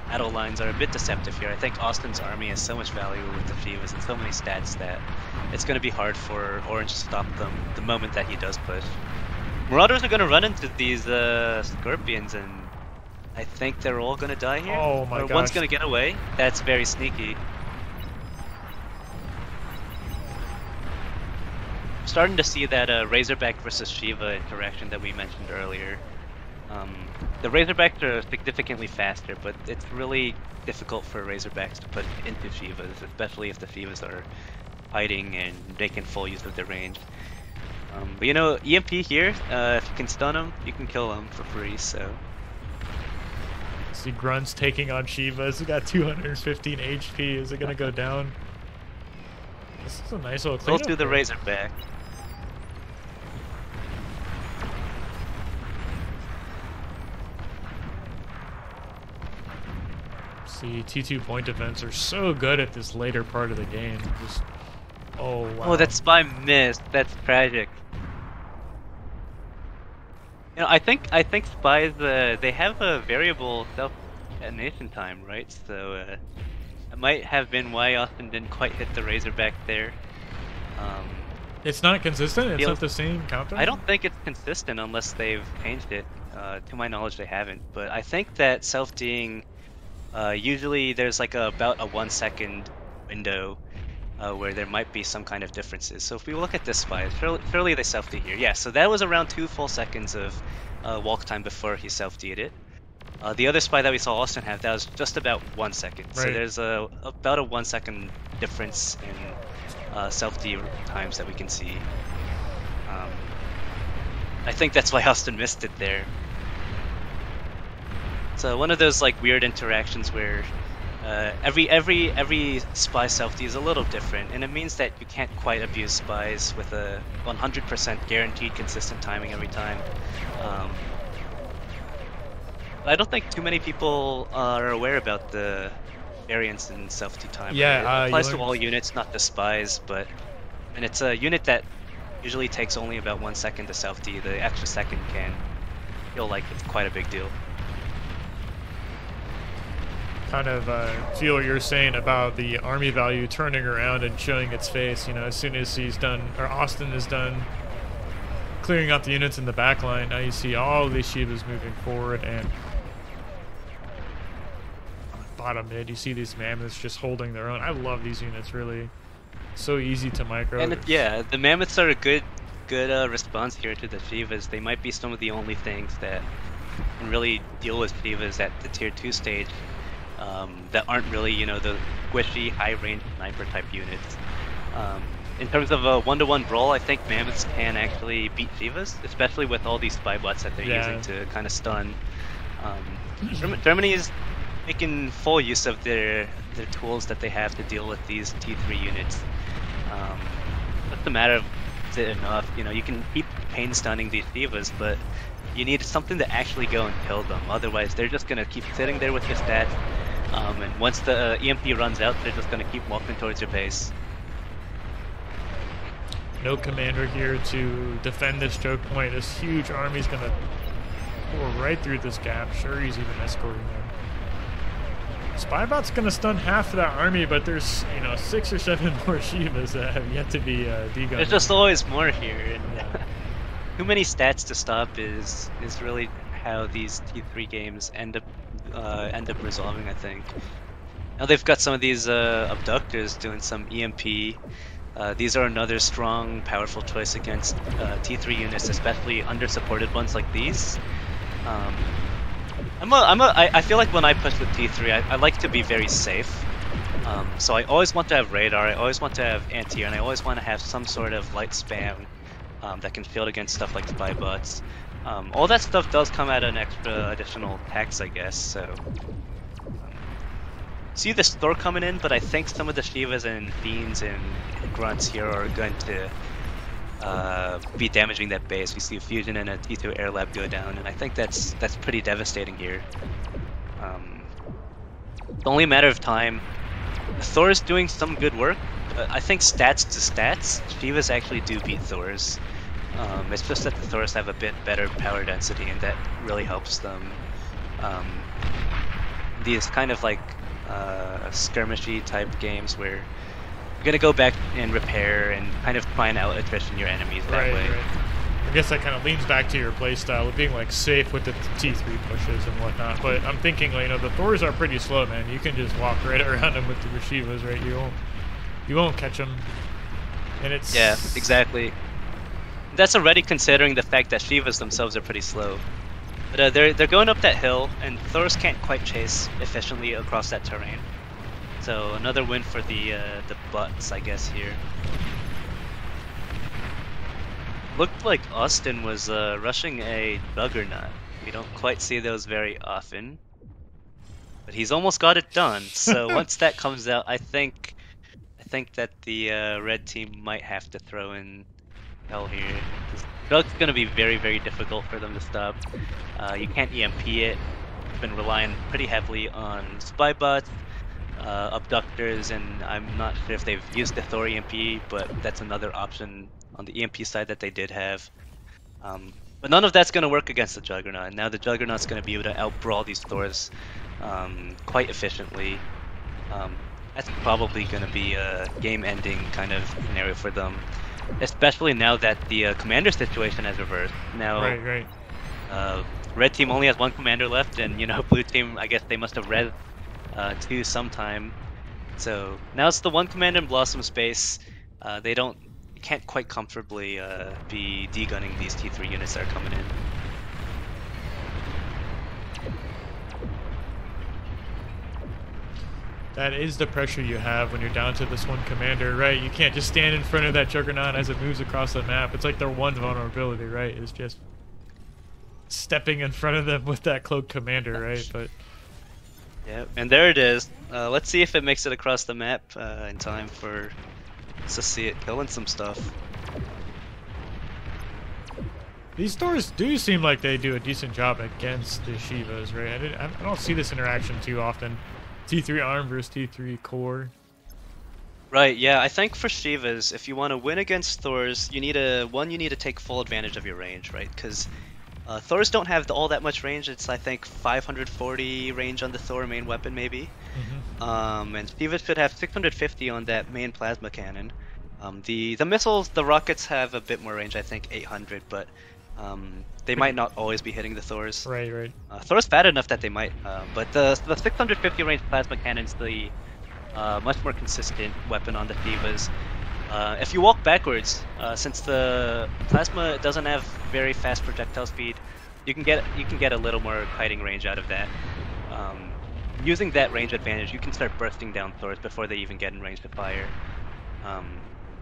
[SPEAKER 2] battle lines are a bit deceptive here. I think Austin's army has so much value with the Shivas and so many stats that it's going to be hard for Orange to stop them the moment that he does push. Marauders are going to run into these Scorpions, and I think they're all going to die here.
[SPEAKER 1] Oh my gosh.
[SPEAKER 2] One's going to get away. That's very sneaky. Starting to see that Razorback versus Shiva interaction that we mentioned earlier. The Razorbacks are significantly faster, but it's really difficult for Razorbacks to put into Shivas, especially if the Shivas are hiding and making full use of their range. But you know, EMP here, if you can stun them, you can kill them for free, so...
[SPEAKER 1] See grunts taking on Shivas. He got 215 HP. Is it going to go down? This is a nice little cleanup.
[SPEAKER 2] Go through the Razorback.
[SPEAKER 1] See, T2 point defense are so good at this later part of the game. Just, oh wow.
[SPEAKER 2] Oh, that spy missed. That's tragic. You know, I think spies they have a variable self detonation time, right? So might have been why Austin didn't quite hit the Razorback there.
[SPEAKER 1] It's not consistent? It's
[SPEAKER 2] feels,
[SPEAKER 1] not the same counter?
[SPEAKER 2] I don't think it's consistent unless they've changed it. To my knowledge, they haven't. But I think that self-D'ing, usually there's like about a 1 second window where there might be some kind of differences. So if we look at this spy, surely they self-D here. Yeah, so that was around 2 full seconds of walk time before he self-D'd it. The other spy that we saw Austin have, that was just about 1 second.
[SPEAKER 1] Right.
[SPEAKER 2] So there's about a 1 second difference in self-D times that we can see. I think that's why Austin missed it there. So one of those like weird interactions where every spy self-D is a little different, and it means that you can't quite abuse spies with a 100% guaranteed consistent timing every time. I don't think too many people are aware about the variance in self-D time.
[SPEAKER 1] Yeah,
[SPEAKER 2] it applies to all units, not the spies, and it's a unit that usually takes only about 1 second to self-D. The extra second can feel like it's quite a big deal.
[SPEAKER 1] Kind of feel what you're saying about the army value turning around and showing its face. You know, as soon as he's done, or Austin is done clearing out the units in the back line, now you see all of these Shivas moving forward, and on the bottom mid, you see these mammoths just holding their own. I love these units, really. So easy to micro.
[SPEAKER 2] And yeah, the mammoths are a good response here to the Shivas. They might be some of the only things that can really deal with Shivas at the tier 2 stage. That aren't really, you know, the squishy, high-range sniper type units. In terms of a 1-to-1 brawl, I think Mammoths can actually beat Shivas, especially with all these spy bots that they're using to kind of stun. Germany is making full use of their tools that they have to deal with these T3 units. What's the matter of is it enough? You know, you can keep pain stunning these Shivas, but you need something to actually go and kill them. Otherwise, they're just gonna keep sitting there with your stats. And once the EMP runs out, they're just going to keep walking towards your base.
[SPEAKER 1] No commander here to defend this choke point. This huge army's going to pour right through this gap. Sure, he's even escorting them. Spybot's going to stun half of that army, but there's, you know, 6 or 7 more Shivas that have yet to be degunned.
[SPEAKER 2] There's just always more here. And yeah. Too many stats to stop is really how these T3 games end up resolving, I think. Now they've got some of these abductors doing some EMP. These are another strong, powerful choice against T3 units, especially under-supported ones like these. I feel like when I push with T3, I like to be very safe. So I always want to have radar, I always want to have anti-air, and I always want to have some sort of light spam that can field against stuff like spy bots. All that stuff does come at an extra additional tax, I guess, so... see the Thor coming in, but I think some of the Shivas and Fiends and Grunts here are going to be damaging that base. We see a Fusion and a T2 Air Lab go down, and I think that's pretty devastating here. It's only a matter of time. Thor's doing some good work. I think stats to stats, Shivas actually do beat Thors. It's just that the Thors have a bit better power density, and that really helps them. These kind of like skirmishy type games where you're gonna go back and repair and kind of find out attrition your enemies that way.
[SPEAKER 1] Right. I guess that kind of leans back to your playstyle of being like safe with the T3 pushes and whatnot. But I'm thinking, like, you know, the Thors are pretty slow, man. You can just walk right around them with the Reshivas, right? You won't catch them. And it's
[SPEAKER 2] yeah, exactly. That's already considering the fact that Shivas themselves are pretty slow. But they're going up that hill, and Thors can't quite chase efficiently across that terrain. So another win for the butts, I guess, here. Looked like Austin was rushing a Juggernaut. We don't quite see those very often. But he's almost got it done, so once that comes out, I think that the red team might have to throw in hell here. Jug's gonna be very, very difficult for them to stop. You can't EMP it. It's been relying pretty heavily on spy bots, abductors, and I'm not sure if they've used the Thor EMP, but that's another option on the EMP side that they did have. But none of that's gonna work against the Juggernaut. Now the Juggernaut's gonna be able to outbrawl these Thors quite efficiently. That's probably going to be a game-ending kind of scenario for them, especially now that the commander situation has reversed. Now,
[SPEAKER 1] Right, right.
[SPEAKER 2] red team only has one commander left, and blue team, I guess they must have read two sometime. So now it's the one commander in Blossom space. They can't quite comfortably be degunning these T3 units that are coming in.
[SPEAKER 1] That is the pressure you have when you're down to this one commander, right? You can't just stand in front of that Juggernaut as it moves across the map. It's like their one vulnerability, right? Is just stepping in front of them with that cloaked commander, right? But
[SPEAKER 2] yeah, and there it is. Let's see if it makes it across the map in time for us to see it killing some stuff.
[SPEAKER 1] these stores do seem like they do a decent job against the Shivas, right? I don't see this interaction too often. T3 arm versus T3 core.
[SPEAKER 2] Right, yeah, I think for Shivas, if you want to win against Thors, you need to take full advantage of your range, right? Because Thors don't have all that much range. It's, I think, 540 range on the Thor main weapon, maybe. And Shivas should have 650 on that main plasma cannon. The missiles, the rockets have a bit more range, I think 800, but they might not always be hitting the Thors.
[SPEAKER 1] Right, right.
[SPEAKER 2] Thor's fat enough that they might, but the 650 range plasma cannon's the much more consistent weapon on the Shivas. If you walk backwards, since the plasma doesn't have very fast projectile speed, you can get a little more kiting range out of that. Using that range advantage, you can start bursting down Thors before they even get in range to fire.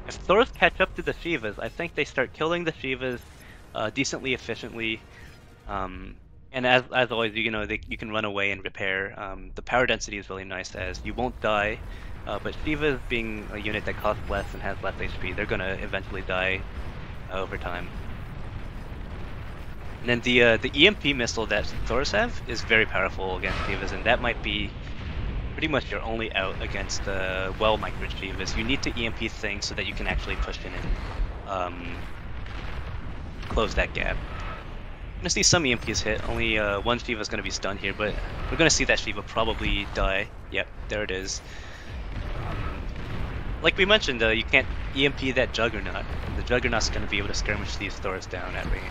[SPEAKER 2] If Thors catch up to the Shivas, I think they start killing the Shivas decently efficiently. And as always, you can run away and repair. The power density is really nice, as you won't die. But Shivas, being a unit that costs less and has less HP, they're gonna eventually die over time. And then the EMP missile that Thors have is very powerful against Shivas, and that might be pretty much your only out against well micro Shivas. You need to EMP things so that you can actually push in and close that gap. I'm gonna see some EMPs hit. Only one Shiva is gonna be stunned here, but we're gonna see that Shiva probably die. Yep, there it is. Like we mentioned, you can't EMP that Juggernaut. The Juggernaut's gonna be able to skirmish these Thors down at range.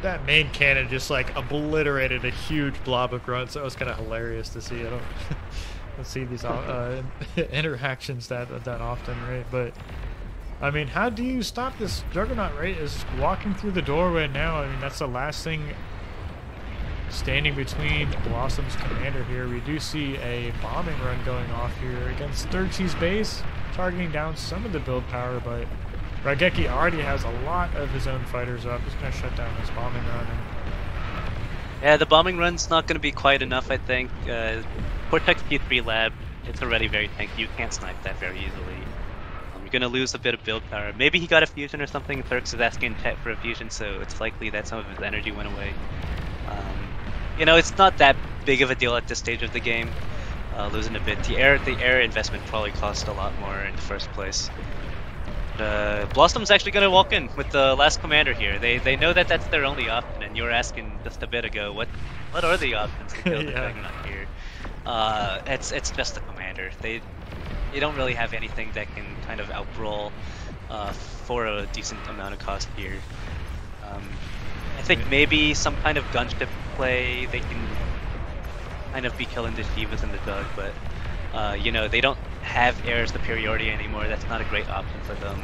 [SPEAKER 1] That main cannon just like obliterated a huge blob of grunts. That was kind of hilarious to see. I don't see these interactions that often, right? But I mean, how do you stop this Juggernaut, right? Is walking through the doorway now. I mean, that's the last thing standing between Blossom's commander here. We do see a bombing run going off here against Sturchy's base, targeting down some of the build power, but Raigeki already has a lot of his own fighters up. He's going to shut down this bombing run.
[SPEAKER 2] Yeah, the bombing run's not going to be quite enough, I think. Cortex T3 Lab, it's already very tanky. You can't snipe that very easily. You're going to lose a bit of build power. Maybe he got a fusion or something. Thurx is asking in chat for a fusion, so it's likely that some of his energy went away. It's not that big of a deal at this stage of the game, losing a bit. The air investment probably cost a lot more in the first place. Blossom's actually going to walk in with the last commander here. They know that that's their only option, and you were asking just a bit ago, what are the options to kill the Juggernaut here? It's just the commander. They don't really have anything that can kind of outbrawl for a decent amount of cost here. I think maybe some kind of gunship play, they can kind of be killing the Shivas and the Dug, but they don't have air superiority anymore. That's not a great option for them.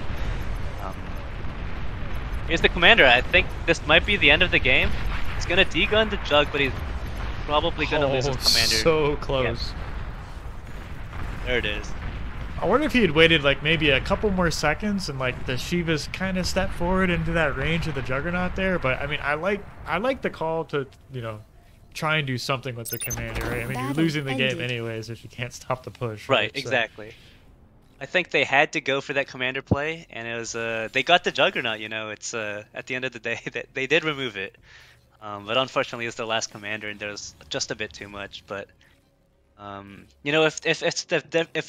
[SPEAKER 2] Here's the commander. I think this might be the end of the game. He's gonna degun the Jug, but he's probably gonna lose his commander.
[SPEAKER 1] So close.
[SPEAKER 2] Yep. There it is.
[SPEAKER 1] I wonder if he had waited like maybe a couple more seconds and like the Shivas kind of stepped forward into that range of the Juggernaut there. But I mean, I like the call to try and do something with the commander, right? I mean, you're losing the game anyways if you can't stop the push.
[SPEAKER 2] Right,
[SPEAKER 1] So.
[SPEAKER 2] exactly. I think they had to go for that commander play, and it was they got the Juggernaut. It's at the end of the day that they did remove it, but unfortunately it's the last commander, and there's just a bit too much. But if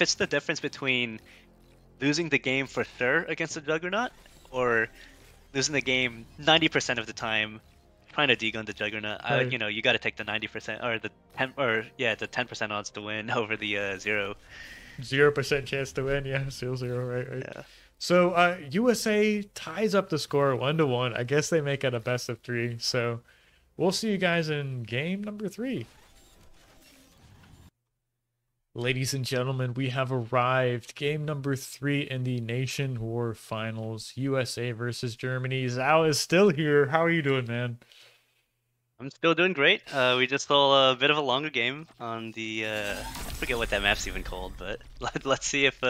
[SPEAKER 2] it's the difference between losing the game for sure against the Juggernaut or losing the game 90% of the time trying to degun the Juggernaut.
[SPEAKER 1] Right.
[SPEAKER 2] You know, you got to take the 90% or the 10 or yeah, the 10% odds to win over the 0.
[SPEAKER 1] 0% chance to win. Yeah, 0-0. Right, right.
[SPEAKER 2] Yeah.
[SPEAKER 1] So USA ties up the score 1-1. I guess they make it a best of 3. So we'll see you guys in game number 3. Ladies and gentlemen, we have arrived. Game number 3 in the Nation War Finals. USA versus Germany. Zhao is still here. How are you doing, man?
[SPEAKER 2] I'm still doing great. We just saw a bit of a longer game on the I forget what that map's even called, but let's see if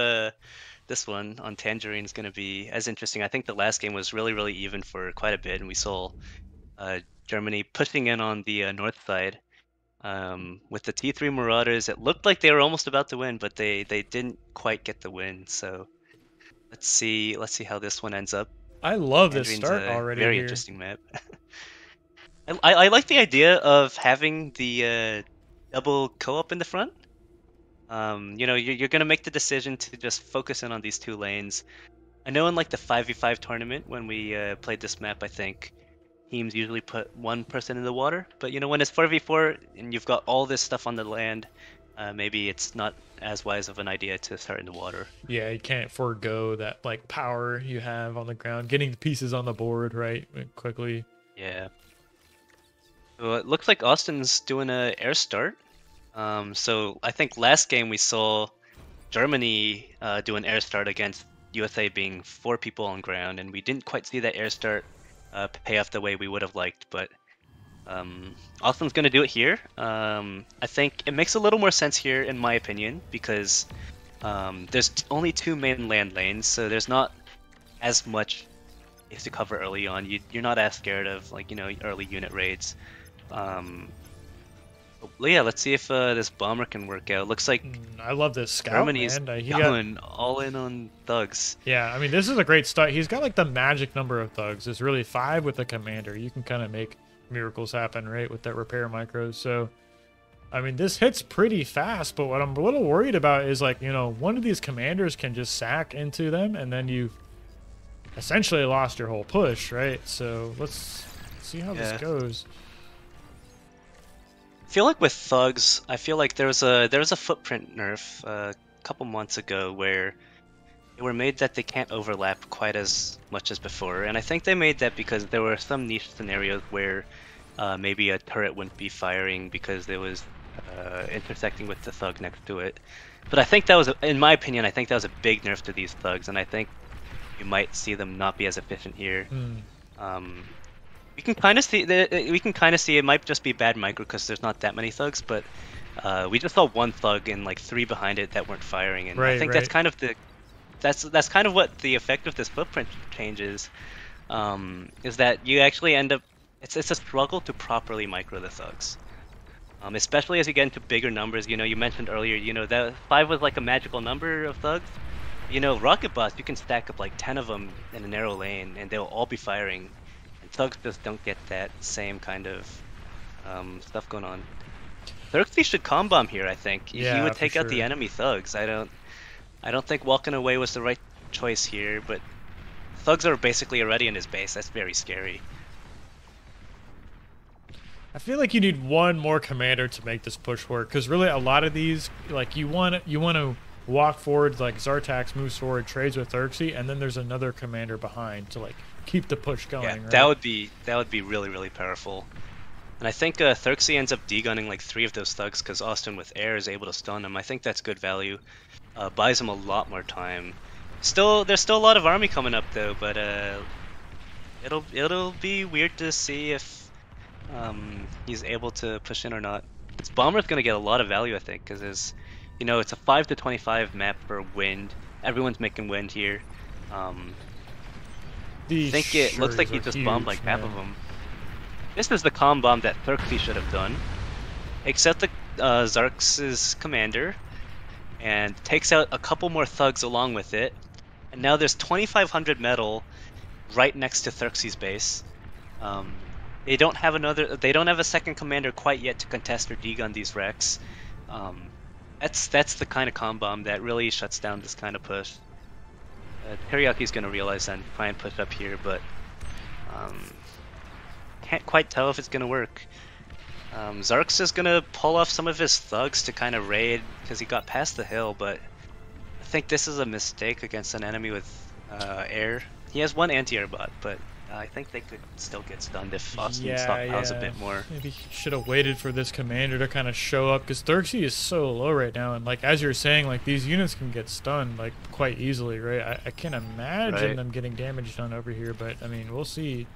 [SPEAKER 2] this one on Tangerine is going to be as interesting. I think the last game was really, really even for quite a bit, and we saw Germany pushing in on the north side with the T3 Marauders. It looked like they were almost about to win, but they didn't quite get the win. So let's see how this one ends up.
[SPEAKER 1] I love this
[SPEAKER 2] Tangerine's
[SPEAKER 1] start
[SPEAKER 2] a
[SPEAKER 1] already
[SPEAKER 2] very
[SPEAKER 1] here.
[SPEAKER 2] interesting map. I like the idea of having the double co-op in the front. You know, you're gonna make the decision to just focus in on these 2 lanes. I know in like the 5v5 tournament when we played this map, I think teams usually put 1 person in the water. But you know, when it's 4v4 and you've got all this stuff on the land, maybe it's not as wise of an idea to start in the water.
[SPEAKER 1] Yeah, you can't forego that like power you have on the ground, getting the pieces on the board right quickly.
[SPEAKER 2] Yeah. So it looks like Austin's doing a air start. So I think last game we saw Germany do an air start against USA being 4 people on ground, and we didn't quite see that air start pay off the way we would have liked. But Austin's going to do it here. I think it makes a little more sense here, in my opinion, because there's only 2 main land lanes, so there's not as much to cover early on. You're not as scared of, like, you know, early unit raids. Yeah, let's see if this bomber can work out. Looks like
[SPEAKER 1] I love this scout,
[SPEAKER 2] Germany's
[SPEAKER 1] man.
[SPEAKER 2] going all in on thugs.
[SPEAKER 1] Yeah, I mean, this is a great start. He's got like the magic number of thugs. It's really 5 with the commander. You can kind of make miracles happen, right, with that repair micros. So, I mean, this hits pretty fast, but what I'm a little worried about is, like, you know, one of these commanders can just sack into them, and then you've essentially lost your whole push, right? So let's see how this goes.
[SPEAKER 2] I feel like with thugs, I feel like there was a footprint nerf a couple months ago where they were made that they can't overlap quite as much as before, and I think they made that because there were some niche scenarios where maybe a turret wouldn't be firing because it was intersecting with the thug next to it. But I think that was, in my opinion, I think that was a big nerf to these thugs, and I think you might see them not be as efficient here. We can kind of see it might just be bad micro because there's not that many thugs, but we just saw 1 thug and like 3 behind it that weren't firing, and I think that's kind of that's kind of what the effect of this footprint change is that you actually end up, it's a struggle to properly micro the thugs, especially as you get into bigger numbers. You know, you mentioned earlier, you know, that 5 was like a magical number of thugs. You know, Rocket Boss, you can stack up like 10 of them in a narrow lane and they'll all be firing. Thugs just don't get that same kind of stuff going on. Xerxes should comb bomb here, I think.
[SPEAKER 1] Yeah,
[SPEAKER 2] he would take out the
[SPEAKER 1] sure.
[SPEAKER 2] enemy thugs. I don't think walking away was the right choice here, but thugs are basically already in his base. That's very scary.
[SPEAKER 1] I feel like you need 1 more commander to make this push work, because really a lot of these, like, you want to walk forward, like Zartax moves forward, trades with Xerxes, and then there's another commander behind to like keep the push going.
[SPEAKER 2] Yeah,
[SPEAKER 1] right?
[SPEAKER 2] that would be really, really powerful. And I think Xerxes ends up degunning like 3 of those thugs because Austin with air is able to stun him. I think that's good value. Buys him a lot more time. There's still a lot of army coming up though, but it'll be weird to see if he's able to push in or not. This bomber's gonna get a lot of value, I think, because there's, you know, it's a 5 to 25 map for wind. Everyone's making wind here. I think it looks like he just bombed like half of them. This is the calm bomb that Xerxes should have done. Except the Zarx's commander, and takes out a couple more thugs along with it. And now there's 2,500 metal right next to Xerxes' base. They don't have a second commander quite yet to contest or degun these wrecks. That's the kind of calm bomb that really shuts down this kind of push. Teriyaki's gonna realize that and try and push up here, but can't quite tell if it's gonna work. Zark's is gonna pull off some of his thugs to kind of raid because he got past the hill, but I think this is a mistake against an enemy with air. He has one anti-air bot, but I think they could still get stunned if Austin stockpiles a bit more.
[SPEAKER 1] Maybe he should have waited for this commander to kind of show up, because Xerxes is so low right now, and like as you're saying, like these units can get stunned like quite easily, right? I can't imagine them getting damage done over here, but I mean, we'll see.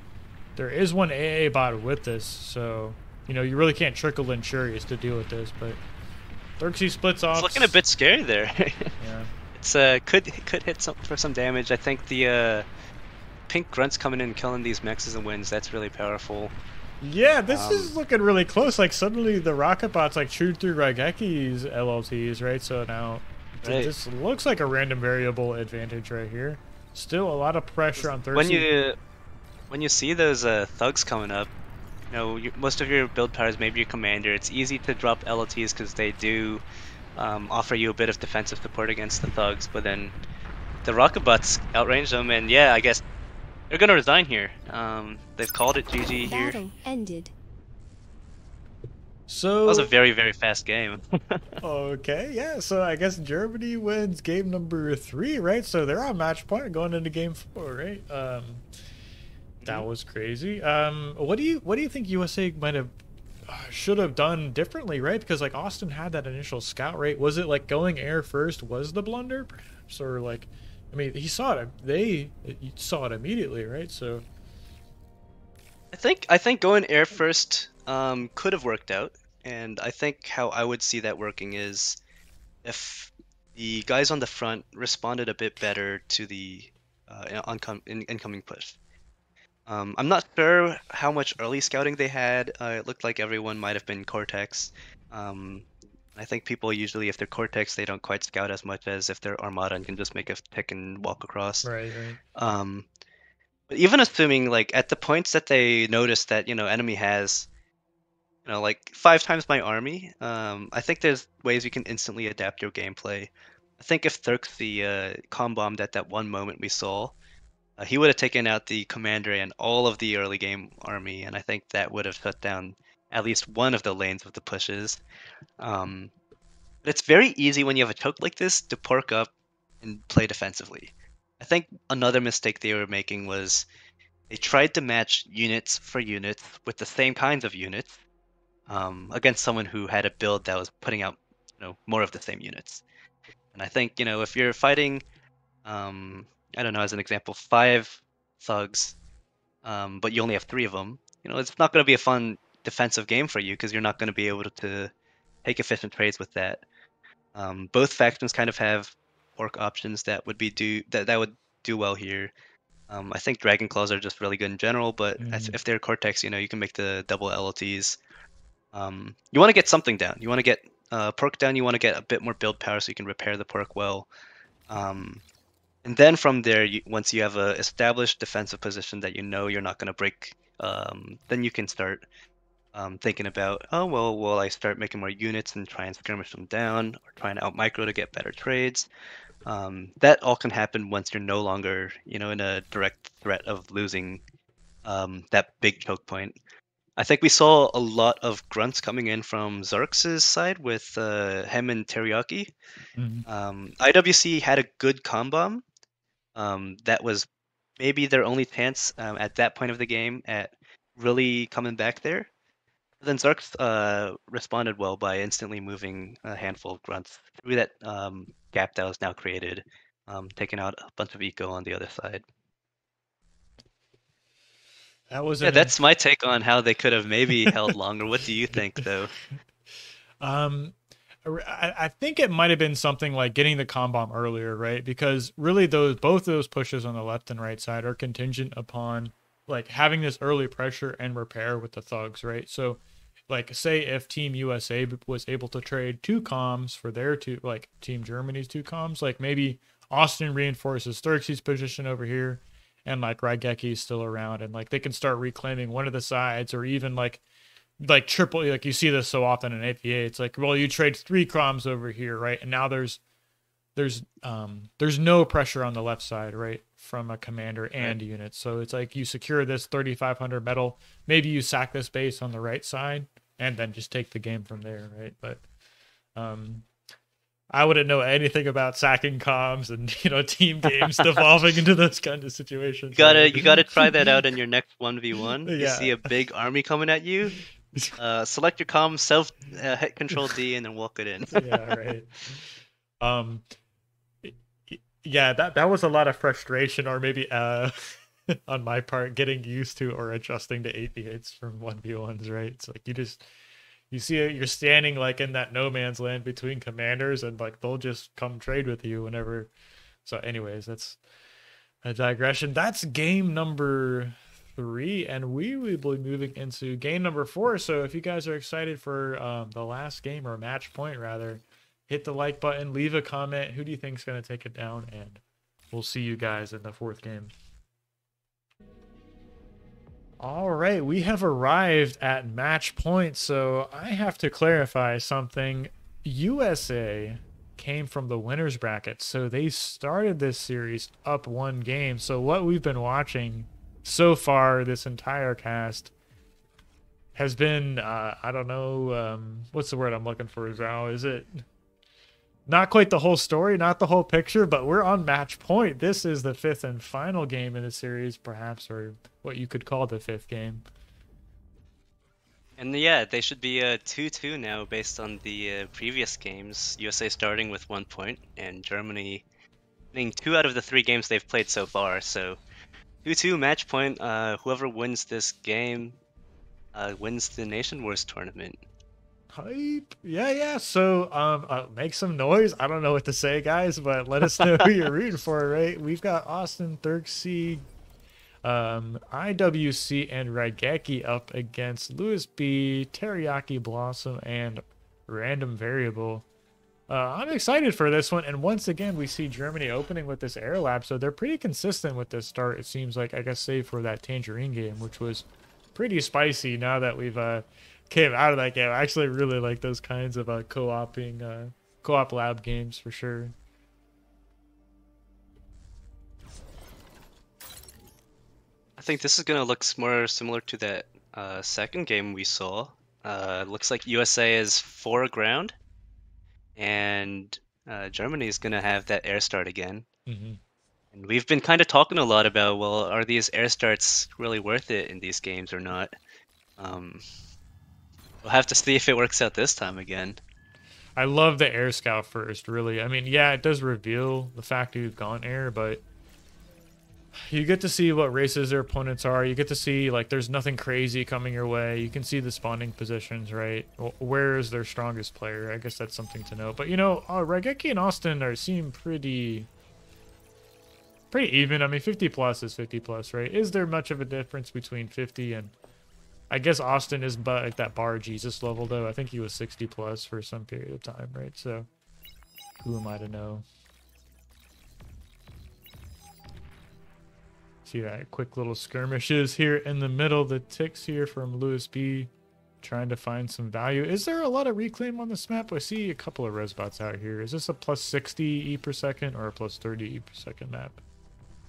[SPEAKER 1] There is one AA bot with this, so you know you really can't trickle in Churius to deal with this, but Xerxes splits off.
[SPEAKER 2] It's looking a bit scary there.
[SPEAKER 1] Yeah.
[SPEAKER 2] It's could hit for some damage. I think the pink grunts coming in and killing these mexes and wins, that's really powerful.
[SPEAKER 1] Yeah, this is looking really close. Like suddenly the rocket bots like chewed through Raigeki's LLTs, right? So now this looks like a random variable advantage right here. Still a lot of pressure on Xerxes.
[SPEAKER 2] When you see those thugs coming up, you know, most of your build powers, maybe your commander, it's easy to drop LLTs because they do offer you a bit of defensive support against the thugs, but then the rocket bots outrange them, and yeah, I guess they're gonna resign here. They've called it GG here.
[SPEAKER 3] Battle ended.
[SPEAKER 1] So
[SPEAKER 2] that was a very, very fast game.
[SPEAKER 1] Okay, yeah. So I guess Germany wins game number 3, right? So they're on match point going into game 4, right? That was crazy. What do you think USA might have should have done differently, right? Because like Austin had that initial scout, right? Was it like going air first was the blunder, perhaps, or like? I mean, he saw it. They saw it immediately, right? So,
[SPEAKER 2] I think going air first could have worked out, and I think how I would see that working is if the guys on the front responded a bit better to the incoming push. I'm not sure how much early scouting they had. It looked like everyone might have been Cortex. I think people usually, if they're Cortex, they don't quite scout as much as if they're Armada and can just make a tick and walk across.
[SPEAKER 1] right.
[SPEAKER 2] But even assuming, like, at the points that they notice that, you know, enemy has, you know, like 5 times my army, I think there's ways you can instantly adapt your gameplay. I think if Thurx the com-bombed at that one moment we saw, he would have taken out the commander and all of the early game army, and I think that would have shut down at least one of the lanes of the pushes. But it's very easy when you have a choke like this to pork up and play defensively. I think another mistake they were making was they tried to match units for units with the same kinds of units against someone who had a build that was putting out, you know, more of the same units. And I think, you know, if you're fighting, I don't know, as an example, 5 thugs, but you only have 3 of them, you know, it's not going to be a fun defensive game for you because you're not going to be able to take efficient trades with that. Both factions kind of have orc options that would would do well here. I think Dragon Claws are just really good in general, but if they're Cortex, you know, you can make the double LLTs. You want to get something down. You want to get perk down. You want to get a bit more build power so you can repair the perk well. And then from there, once you have a established defensive position that you know you're not going to break, then you can start thinking about, oh, well, will I start making more units and try and skirmish them down, or trying to out micro to get better trades? That all can happen once you're no longer, you know, in a direct threat of losing that big choke point. I think we saw a lot of grunts coming in from Zarx's side with Hem and Teriyaki. IWC had a good combom. That was maybe their only chance at that point of the game at really coming back there. But then Zarx responded well by instantly moving a handful of grunts through that gap that was now created, taking out a bunch of eco on the other side.
[SPEAKER 1] That was
[SPEAKER 2] that's my take on how they could have maybe held longer. What do you think, though?
[SPEAKER 1] I think it might have been something like getting the com bomb earlier, right? Because really both those pushes on the left and right side are contingent upon like having this early pressure and repair with the thugs, right? So like say if Team USA was able to trade 2 comms for their 2, like Team Germany's 2 comms, like maybe Austin reinforces Xerxes' position over here and like Raigeki's still around, and like they can start reclaiming one of the sides, or even like triple, like you see this so often in APA. It's like, well, you trade 3 comms over here, right? And now there's no pressure on the left side, right? from a commander
[SPEAKER 2] Right.
[SPEAKER 1] and units. So it's like you secure this 3,500 metal, maybe you sack this base on the right side, and then just take the game from there, right? But um, I wouldn't know anything about sacking comms and team games devolving into those kind of situations, right?
[SPEAKER 2] You gotta try that out in your next 1v1. You
[SPEAKER 1] Yeah.
[SPEAKER 2] see a big army coming at you, select your comm, self hit Control D, and then walk it in.
[SPEAKER 1] Yeah, right. Um, yeah, that was a lot of frustration, or maybe on my part, getting used to or adjusting to 8 hits from 1v1s, right? It's like you see it, you're standing like in that no man's land between commanders, and like they'll just come trade with you whenever. So, anyways, that's a digression. That's game number 3, and we will be moving into game number 4. So, if you guys are excited for the last game, or match point rather, hit the like button, leave a comment. Who do you think is going to take it down? And we'll see you guys in the 4th game. All right, we have arrived at match point. So I have to clarify something. USA came from the winners bracket, so they started this series up 1 game. So what we've been watching so far, this entire cast, has been I don't know, what's the word I'm looking for, Zhao? Is it not quite the whole story, not the whole picture, but we're on match point. This is the 5th and final game in the series, perhaps, or what you could call the 5th game.
[SPEAKER 2] And yeah, they should be 2-2 now based on the previous games. USA starting with 1 point, and Germany winning 2 out of the 3 games they've played so far. So 2-2 match point. Whoever wins this game wins the Nation Wars tournament.
[SPEAKER 1] Hype. Yeah. So make some noise. I don't know what to say, guys, but let us know who you're rooting for, right? We've got Austin Thurksey, IWC, and Raigeki up against Louis B, Teriyaki Blossom, and Random Variable. I'm excited for this one, and once again we see Germany opening with this air lab, so they're pretty consistent with this start, it seems like, I guess, save for that Tangerine game, which was pretty spicy. Now that we've came out of that game, I actually really like those kinds of co-op lab games for sure.
[SPEAKER 2] I think this is gonna look more similar to that second game we saw. Looks like USA is 4 ground, and Germany is gonna have that air start again.
[SPEAKER 1] Mm-hmm.
[SPEAKER 2] And we've been kind of talking a lot about, well, are these air starts really worth it in these games or not? We'll have to see if it works out this time again.
[SPEAKER 1] I love the air scout first, really. I mean, yeah, it does reveal the fact that you've gone air, but you get to see what races their opponents are. You get to see, like, there's nothing crazy coming your way. You can see the spawning positions, right? Where is their strongest player? I guess that's something to know. But, Raigeki and Austin seem pretty even. I mean, 50 plus is 50 plus, right? Is there much of a difference between 50 and... I guess Austin is but like that bar Jesus level, though. I think he was 60 plus for some period of time, right? So, who am I to know? See that quick little skirmishes here in the middle. The ticks here from Louis B, trying to find some value. Is there a lot of reclaim on this map? I see a couple of resbots out here. Is this a plus 60 E per second or a plus 30 E per second map?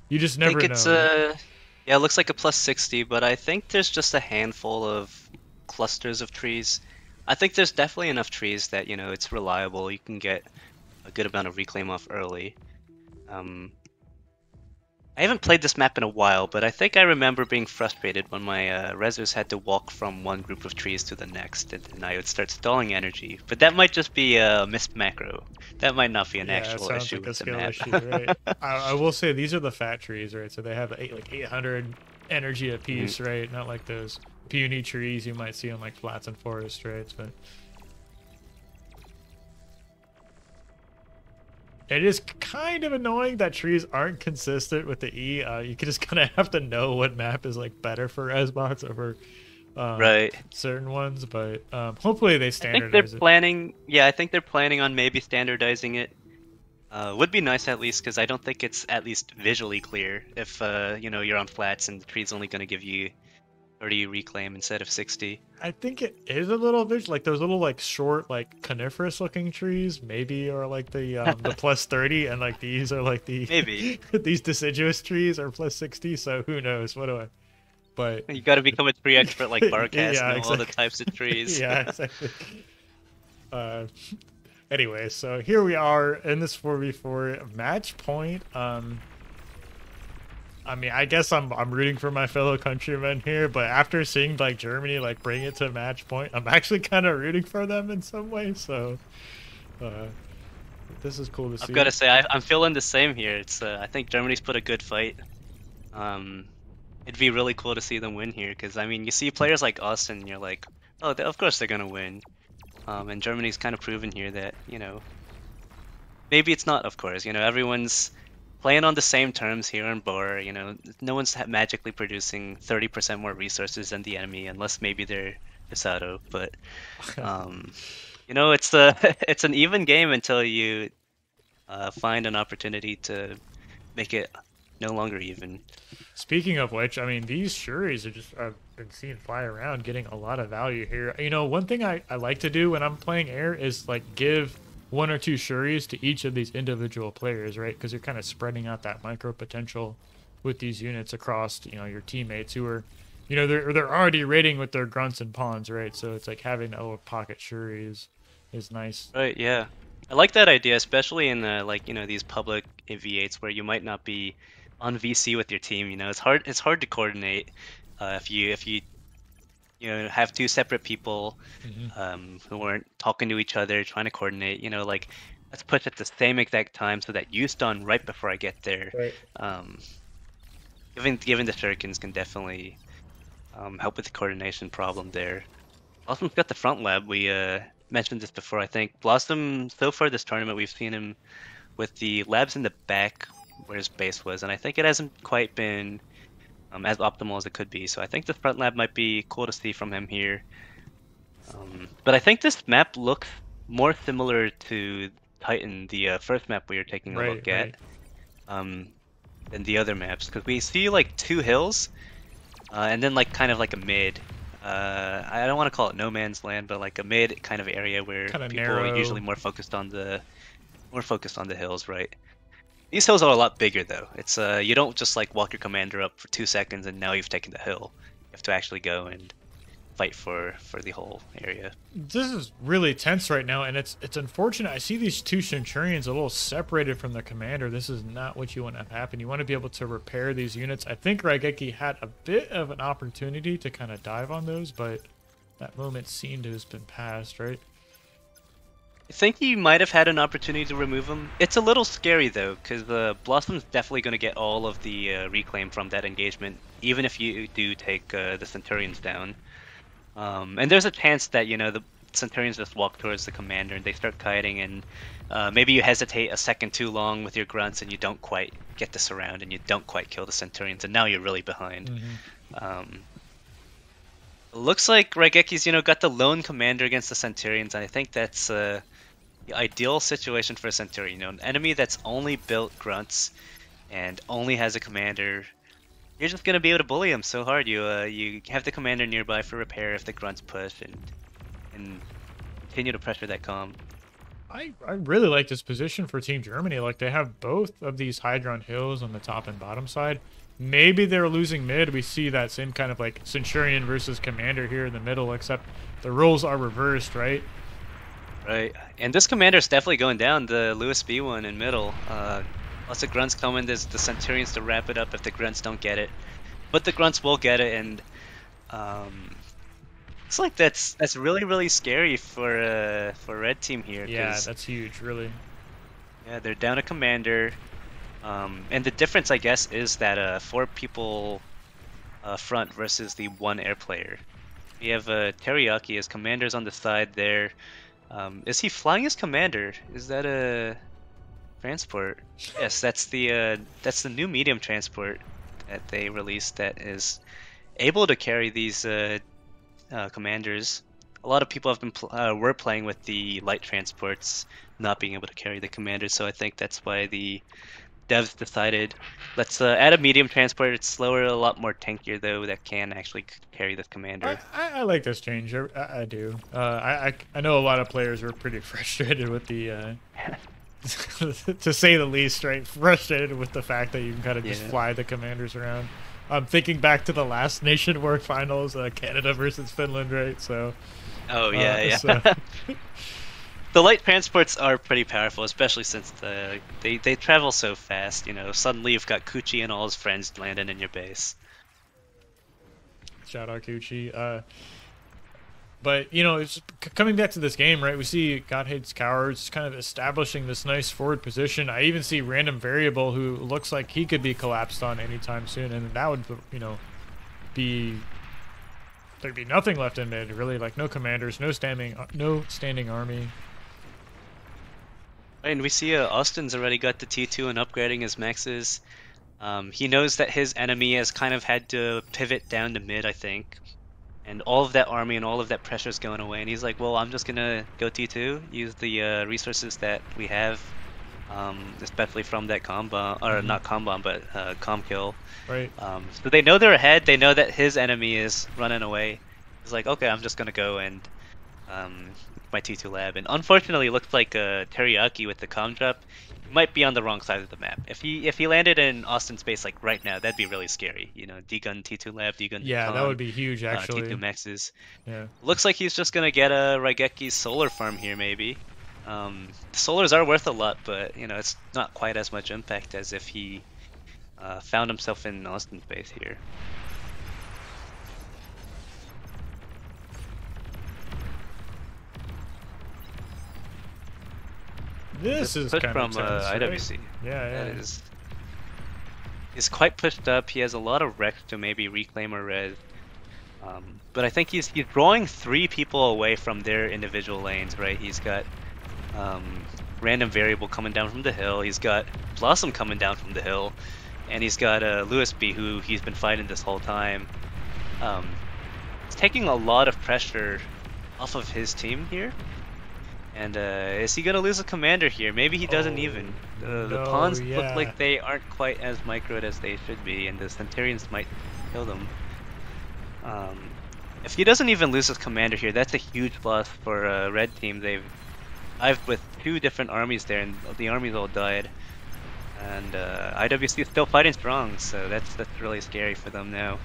[SPEAKER 1] You just never know. Right?
[SPEAKER 2] Yeah, it looks like a plus 60, but I think there's just a handful of clusters of trees. I think there's definitely enough trees that, it's reliable. You can get a good amount of reclaim off early. I haven't played this map in a while, but I think I remember being frustrated when my resos had to walk from one group of trees to the next, and I would start stalling energy. But that might just be a missed macro. That might not be an actual issue with the map.
[SPEAKER 1] Issue, right? I will say these are the fat trees, right? So they have like 800 energy a piece, right? Not like those puny trees you might see on like flats and forests, right? But it is kind of annoying that trees aren't consistent with the E. You just kind of have to know what map is like better for resbots over
[SPEAKER 2] right
[SPEAKER 1] certain ones, but hopefully they standardize
[SPEAKER 2] I think they're planning. Yeah, I think they're planning on maybe standardizing it. Would be nice at least, because I don't think it's at least visually clear if you're on flats and the tree's only going to give you 30 reclaim instead of 60.
[SPEAKER 1] I think it is a little bit like those little like short like coniferous looking trees maybe are like the plus 30, and like these are like the
[SPEAKER 2] Maybe.
[SPEAKER 1] these deciduous trees are plus 60, so who knows, what do I, but
[SPEAKER 2] You gotta become a tree expert like BARCast,
[SPEAKER 1] yeah,
[SPEAKER 2] know all the
[SPEAKER 1] exactly.
[SPEAKER 2] types of trees.
[SPEAKER 1] Yeah, exactly. uh anyway, so here we are in this 4v4 match point. I mean, I guess I'm rooting for my fellow countrymen here, but after seeing like Germany like bring it to match point, I'm actually kind of rooting for them in some way. So uh, this is cool to
[SPEAKER 2] I've
[SPEAKER 1] see.
[SPEAKER 2] gotta say, I'm feeling the same here. It's I think Germany's put a good fight. Um, it'd be really cool to see them win here, because I mean, you see players like us, and you're like, oh, of course they're gonna win. And Germany's kind of proven here that, maybe it's not, of course. Everyone's playing on the same terms here in Boer. No one's magically producing 30% more resources than the enemy, unless maybe they're Hisato. But um, it's it's an even game until you find an opportunity to make it no longer even.
[SPEAKER 1] Speaking of which, I mean, these Shuris are just I've been seeing fly around, getting a lot of value here. You know, one thing I like to do when I'm playing air is like give one or two Shuris to each of these individual players, right? Because you're kind of spreading out that micro potential with these units across, your teammates who are, they're already raiding with their grunts and pawns, right? So it's like having a little pocket Shuri is nice.
[SPEAKER 2] Right, yeah. I like that idea, especially in these public V8s where you might not be on VC with your team. It's hard to coordinate if you have two separate people who aren't talking to each other, trying to coordinate. Like, let's push at the same exact time so that you stun right before I get there.
[SPEAKER 1] Right.
[SPEAKER 2] Um, given the shurikens can definitely help with the coordination problem there. Blossom's got the front lab. We mentioned this before, I think. Blossom, so far this tournament, we've seen him with the labs in the back where his base was, and I think it hasn't quite been as optimal as it could be. So I think the front lab might be cool to see from him here. But I think this map looks more similar to Titan, the first map we were taking a look at, than the other maps, because we see like two hills, and then like kind of like a mid. I don't want to call it no man's land, but like a mid kind of area where
[SPEAKER 1] Kind of
[SPEAKER 2] people
[SPEAKER 1] narrow.
[SPEAKER 2] are usually more focused on the hills, right? These hills are a lot bigger though. It's you don't just like walk your commander up for 2 seconds and now you've taken the hill. You have to actually go and fight for the whole area.
[SPEAKER 1] This is really tense right now, and it's unfortunate. I see these two Centurions a little separated from the commander. This is not what you want to have happen. You want to be able to repair these units. I think Raigeki had a bit of an opportunity to kind of dive on those, but that moment seemed to have been passed, right?
[SPEAKER 2] I think you might have had an opportunity to remove him. It's a little scary though, because Blossom's definitely going to get all of the reclaim from that engagement, even if you do take the Centurions down. And there's a chance that, the Centurions just walk towards the commander and they start kiting, and maybe you hesitate a second too long with your grunts and you don't quite get the surround and you don't quite kill the Centurions, and now you're really behind. It looks like Raigeki's, got the lone commander against the Centurions, and I think that's the ideal situation for a Centurion. An enemy that's only built grunts and only has a commander. You're just gonna be able to bully him so hard. You have the commander nearby for repair if the grunts push, and continue to pressure that comm.
[SPEAKER 1] I really like this position for Team Germany. Like, they have both of these high ground hills on the top and bottom side. Maybe they're losing mid. We see that same kind of like Centurion versus Commander here in the middle, except the roles are reversed, right?
[SPEAKER 2] Right, and this commander is definitely going down, the Lewis B one in middle. Lots of grunts coming. There's the Centurions to wrap it up if the grunts don't get it, but the grunts will get it, and it's like that's really scary for red team here.
[SPEAKER 1] Yeah, that's huge, really.
[SPEAKER 2] Yeah, they're down a commander, and the difference, I guess, is that 4 people front versus the 1 air player. We have Teriyaki as commanders on the side there. Is he flying his commander? Is that a transport? Yes, that's the new medium transport that they released that is able to carry these commanders. A lot of people have been were playing with the light transports not being able to carry the commanders, so I think that's why the devs decided, let's add a medium transport. It's slower, a lot more tankier though. That can actually carry this commander.
[SPEAKER 1] I like this change. I do. I know a lot of players were pretty frustrated with the, to say the least, right? Frustrated with the fact that you can kind of just fly the commanders around. I'm thinking back to the last Nation War finals, Canada versus Finland, right? So.
[SPEAKER 2] Oh yeah.
[SPEAKER 1] So.
[SPEAKER 2] The light transports are pretty powerful, especially since they travel so fast. You know, suddenly you've got Kuchi and all his friends landing in your base.
[SPEAKER 1] Shout out Kuchi. But you know, it's coming back to this game, right? We see God Hates Cowards kind of establishing this nice forward position. I even see Random Variable, who looks like he could be collapsed on anytime soon, and that would, you know, there'd be nothing left in mid, really. Like no commanders, no standing army.
[SPEAKER 2] And we see Austin's already got the T2 and upgrading his mexes. He knows that his enemy has kind of had to pivot down to mid, I think. And all of that army and all of that pressure is going away. And he's like, well, I'm just going to go T2, use the resources that we have, especially from that combo, or not combo, but com kill.
[SPEAKER 1] Right.
[SPEAKER 2] So they know they're ahead. They know that his enemy is running away. He's like, okay, I'm just going to go and my T2 lab. And unfortunately, it looks like Teriyaki with the com drop might be on the wrong side of the map. If he landed in Austin's base like right now, that'd be really scary. You know, D-gun T2 lab, D-gun.
[SPEAKER 1] Yeah, that would be huge actually.
[SPEAKER 2] T2 maxes.
[SPEAKER 1] Yeah.
[SPEAKER 2] Looks like he's just gonna get a Raigeki's solar farm here maybe. The solars are worth a lot, but you know it's not quite as much impact as if he found himself in Austin's base here.
[SPEAKER 1] This is
[SPEAKER 2] push
[SPEAKER 1] kind
[SPEAKER 2] from
[SPEAKER 1] of intense,
[SPEAKER 2] IWC.
[SPEAKER 1] Right? Yeah.
[SPEAKER 2] That is. He's quite pushed up. He has a lot of wrecks to maybe reclaim or res. But I think he's drawing 3 people away from their individual lanes, right? He's got Random Variable coming down from the hill. He's got Blossom coming down from the hill, and he's got Lewis B, who he's been fighting this whole time. It's taking a lot of pressure off of his team here. And is he gonna lose a commander here? Maybe he doesn't even. The pawns look like they aren't quite as microed as they should be, and the Centurions might kill them. If he doesn't even lose his commander here, that's a huge loss for red team. I've with 2 different armies there, and the armies all died. And IWC is still fighting strong, so that's really scary for them now.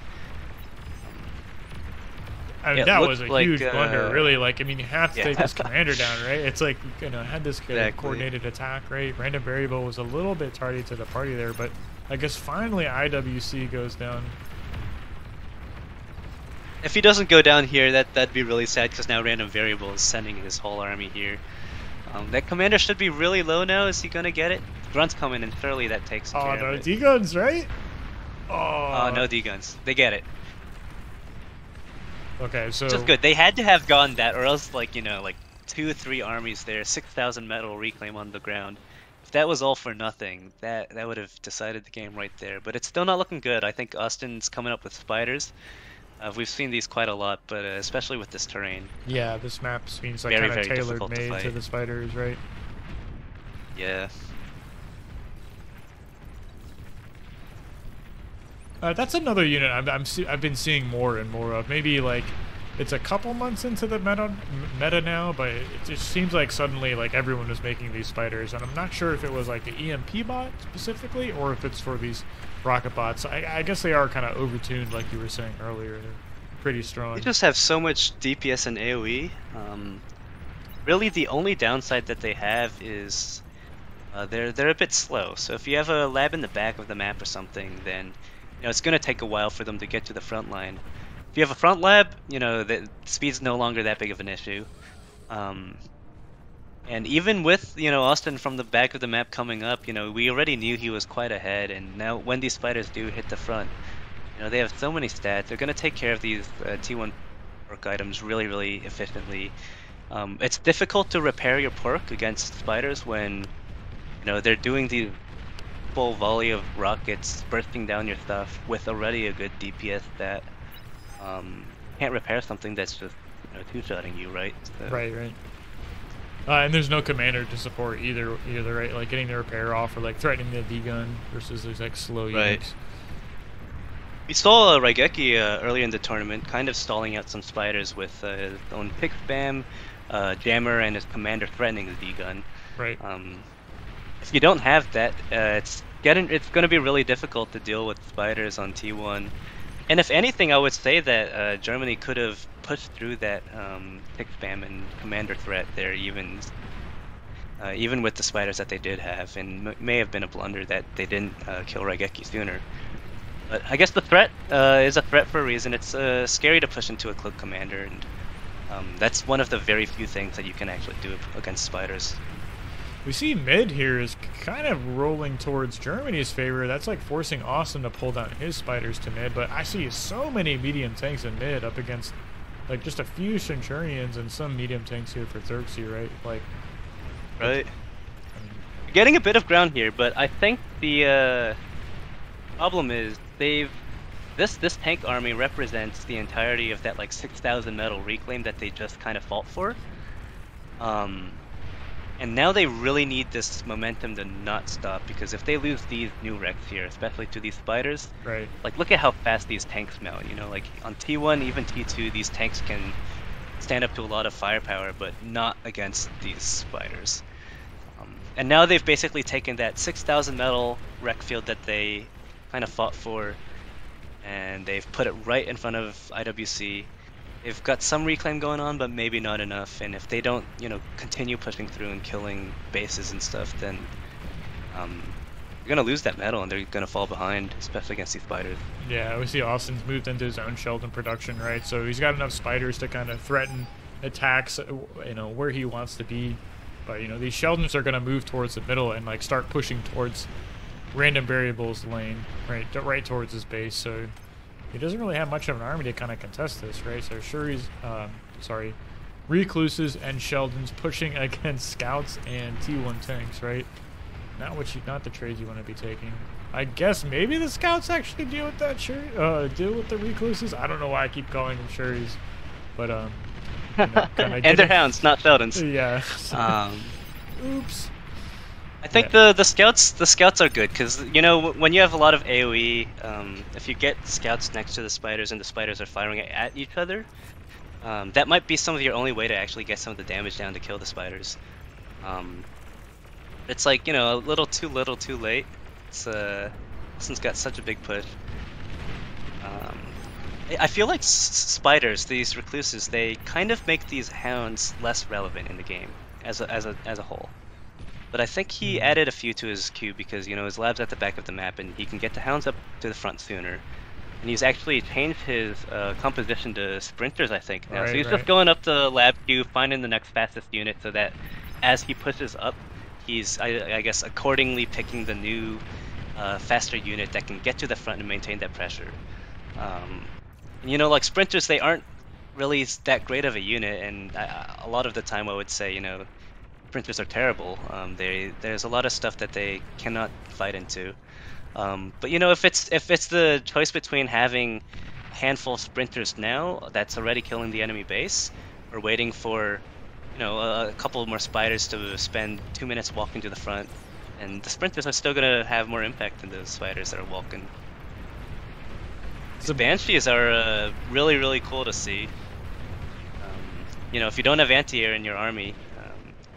[SPEAKER 1] I mean, that was a huge blunder, really. Like, I mean, you have to take this commander down, right? It's like, you know, had this coordinated attack, right? Random Variable was a little bit tardy to the party there, but I guess finally IWC goes down.
[SPEAKER 2] If he doesn't go down here, that'd be really sad, because now Random Variable is sending his whole army here. That commander should be really low now. Is he gonna get it? Grunt's coming, and surely that takes care of it.
[SPEAKER 1] Oh, no, D-guns, right? Oh,
[SPEAKER 2] no D-guns. They get it.
[SPEAKER 1] Okay, so
[SPEAKER 2] just good. They had to have gone that, or else, like, you know, like 2 or 3 armies there, 6,000 metal reclaim on the ground. If that was all for nothing, that would have decided the game right there. But it's still not looking good. I think Austin's coming up with spiders. We've seen these quite a lot, but especially with this terrain.
[SPEAKER 1] Yeah, this map seems like kind of tailor-made to the spiders, right?
[SPEAKER 2] Yeah.
[SPEAKER 1] That's another unit I've been seeing more and more of. Maybe like it's a couple months into the meta now, but it just seems like suddenly like everyone was making these spiders, and I'm not sure if it was like the EMP bot specifically or if it's for these rocket bots. I guess they are kind of overtuned, like you were saying earlier. They're pretty strong.
[SPEAKER 2] They just have so much DPS and AOE. Really, the only downside that they have is they're a bit slow. So if you have a lab in the back of the map or something, then you know, it's going to take a while for them to get to the front line. If you have a front lab, you know, the speed's no longer that big of an issue. And even with, you know, Austin from the back of the map coming up, you know, we already knew he was quite ahead. And now when these spiders do hit the front, you know, they have so many stats. They're going to take care of these T1 pork items really, really efficiently. It's difficult to repair your pork against spiders when, you know, they're doing the full volley of rockets bursting down your stuff with already a good DPS that can't repair something that's just, you know, two-shotting you, right? So,
[SPEAKER 1] right. And there's no commander to support either, right? Like getting the repair off or like threatening the D gun versus those like slow
[SPEAKER 2] Right.
[SPEAKER 1] units.
[SPEAKER 2] We saw Raigeki earlier in the tournament kind of stalling out some spiders with his own pick spam, jammer, and his commander threatening the D-gun.
[SPEAKER 1] Right.
[SPEAKER 2] If you don't have that, it's going to be really difficult to deal with spiders on T1. And if anything, I would say that Germany could have pushed through that pick spam and commander threat there, even with the spiders that they did have, and may have been a blunder that they didn't kill Raigeki sooner. But I guess the threat is a threat for a reason. It's scary to push into a cloak commander, and that's one of the very few things that you can actually do against spiders.
[SPEAKER 1] We see mid here is kind of rolling towards Germany's favor. That's like forcing Austin to pull down his spiders to mid, but I see so many medium tanks in mid up against like just a few Centurions and some medium tanks here for Xerxes, right? Like,
[SPEAKER 2] right. You're getting a bit of ground here, but I think the problem is this tank army represents the entirety of that like 6,000 metal reclaim that they just kind of fought for. And now they really need this momentum to not stop, because if they lose these new wrecks here, especially to these spiders,
[SPEAKER 1] right?
[SPEAKER 2] Like look at how fast these tanks mount. You know, like on T1, even T2, these tanks can stand up to a lot of firepower, but not against these spiders. And now they've basically taken that 6,000 metal wreck field that they kind of fought for, and they've put it right in front of IWC. They've got some reclaim going on, but maybe not enough. And if they don't, you know, continue pushing through and killing bases and stuff, then you're gonna lose that metal, and they're gonna fall behind, especially against these spiders.
[SPEAKER 1] Yeah, we see Austin's moved into his own Sheldon production, right? So he's got enough spiders to kind of threaten attacks, you know, where he wants to be. But you know, these Sheldons are gonna move towards the middle and like start pushing towards random variables lane, right towards his base. So he doesn't really have much of an army to kind of contest this, right? So Shuri's, Recluses and Sheldons pushing against scouts and T1 tanks, right? Not the trades you want to be taking. I guess maybe the scouts actually deal with that deal with the Recluses. I don't know why I keep calling them Shuris, but you know,
[SPEAKER 2] and they're hounds, not Sheldons.
[SPEAKER 1] Yeah. Oops.
[SPEAKER 2] I think the scouts are good, because you know, when you have a lot of AoE, if you get scouts next to the spiders and the spiders are firing at each other, that might be some of your only way to actually get some of the damage down to kill the spiders. It's like, you know, a little too late. It's Wilson's got such a big push. I feel like spiders, these recluses, they kind of make these hounds less relevant in the game as a whole. But I think he added a few to his queue because, you know, his lab's at the back of the map and he can get the hounds up to the front sooner. And he's actually changed his composition to sprinters, I think, now. So he's just going up the lab queue, finding the next fastest unit, so that as he pushes up, he's, I guess, accordingly picking the new faster unit that can get to the front and maintain that pressure. You know, like sprinters, they aren't really that great of a unit, and a lot of the time I would say, you know, sprinters are terrible. There's a lot of stuff that they cannot fight into. But you know, if it's the choice between having a handful of sprinters now that's already killing the enemy base, or waiting for, you know, a couple more spiders to spend 2 minutes walking to the front, and the sprinters are still gonna have more impact than those spiders that are walking. The Banshees are really cool to see. You know, if you don't have anti-air in your army,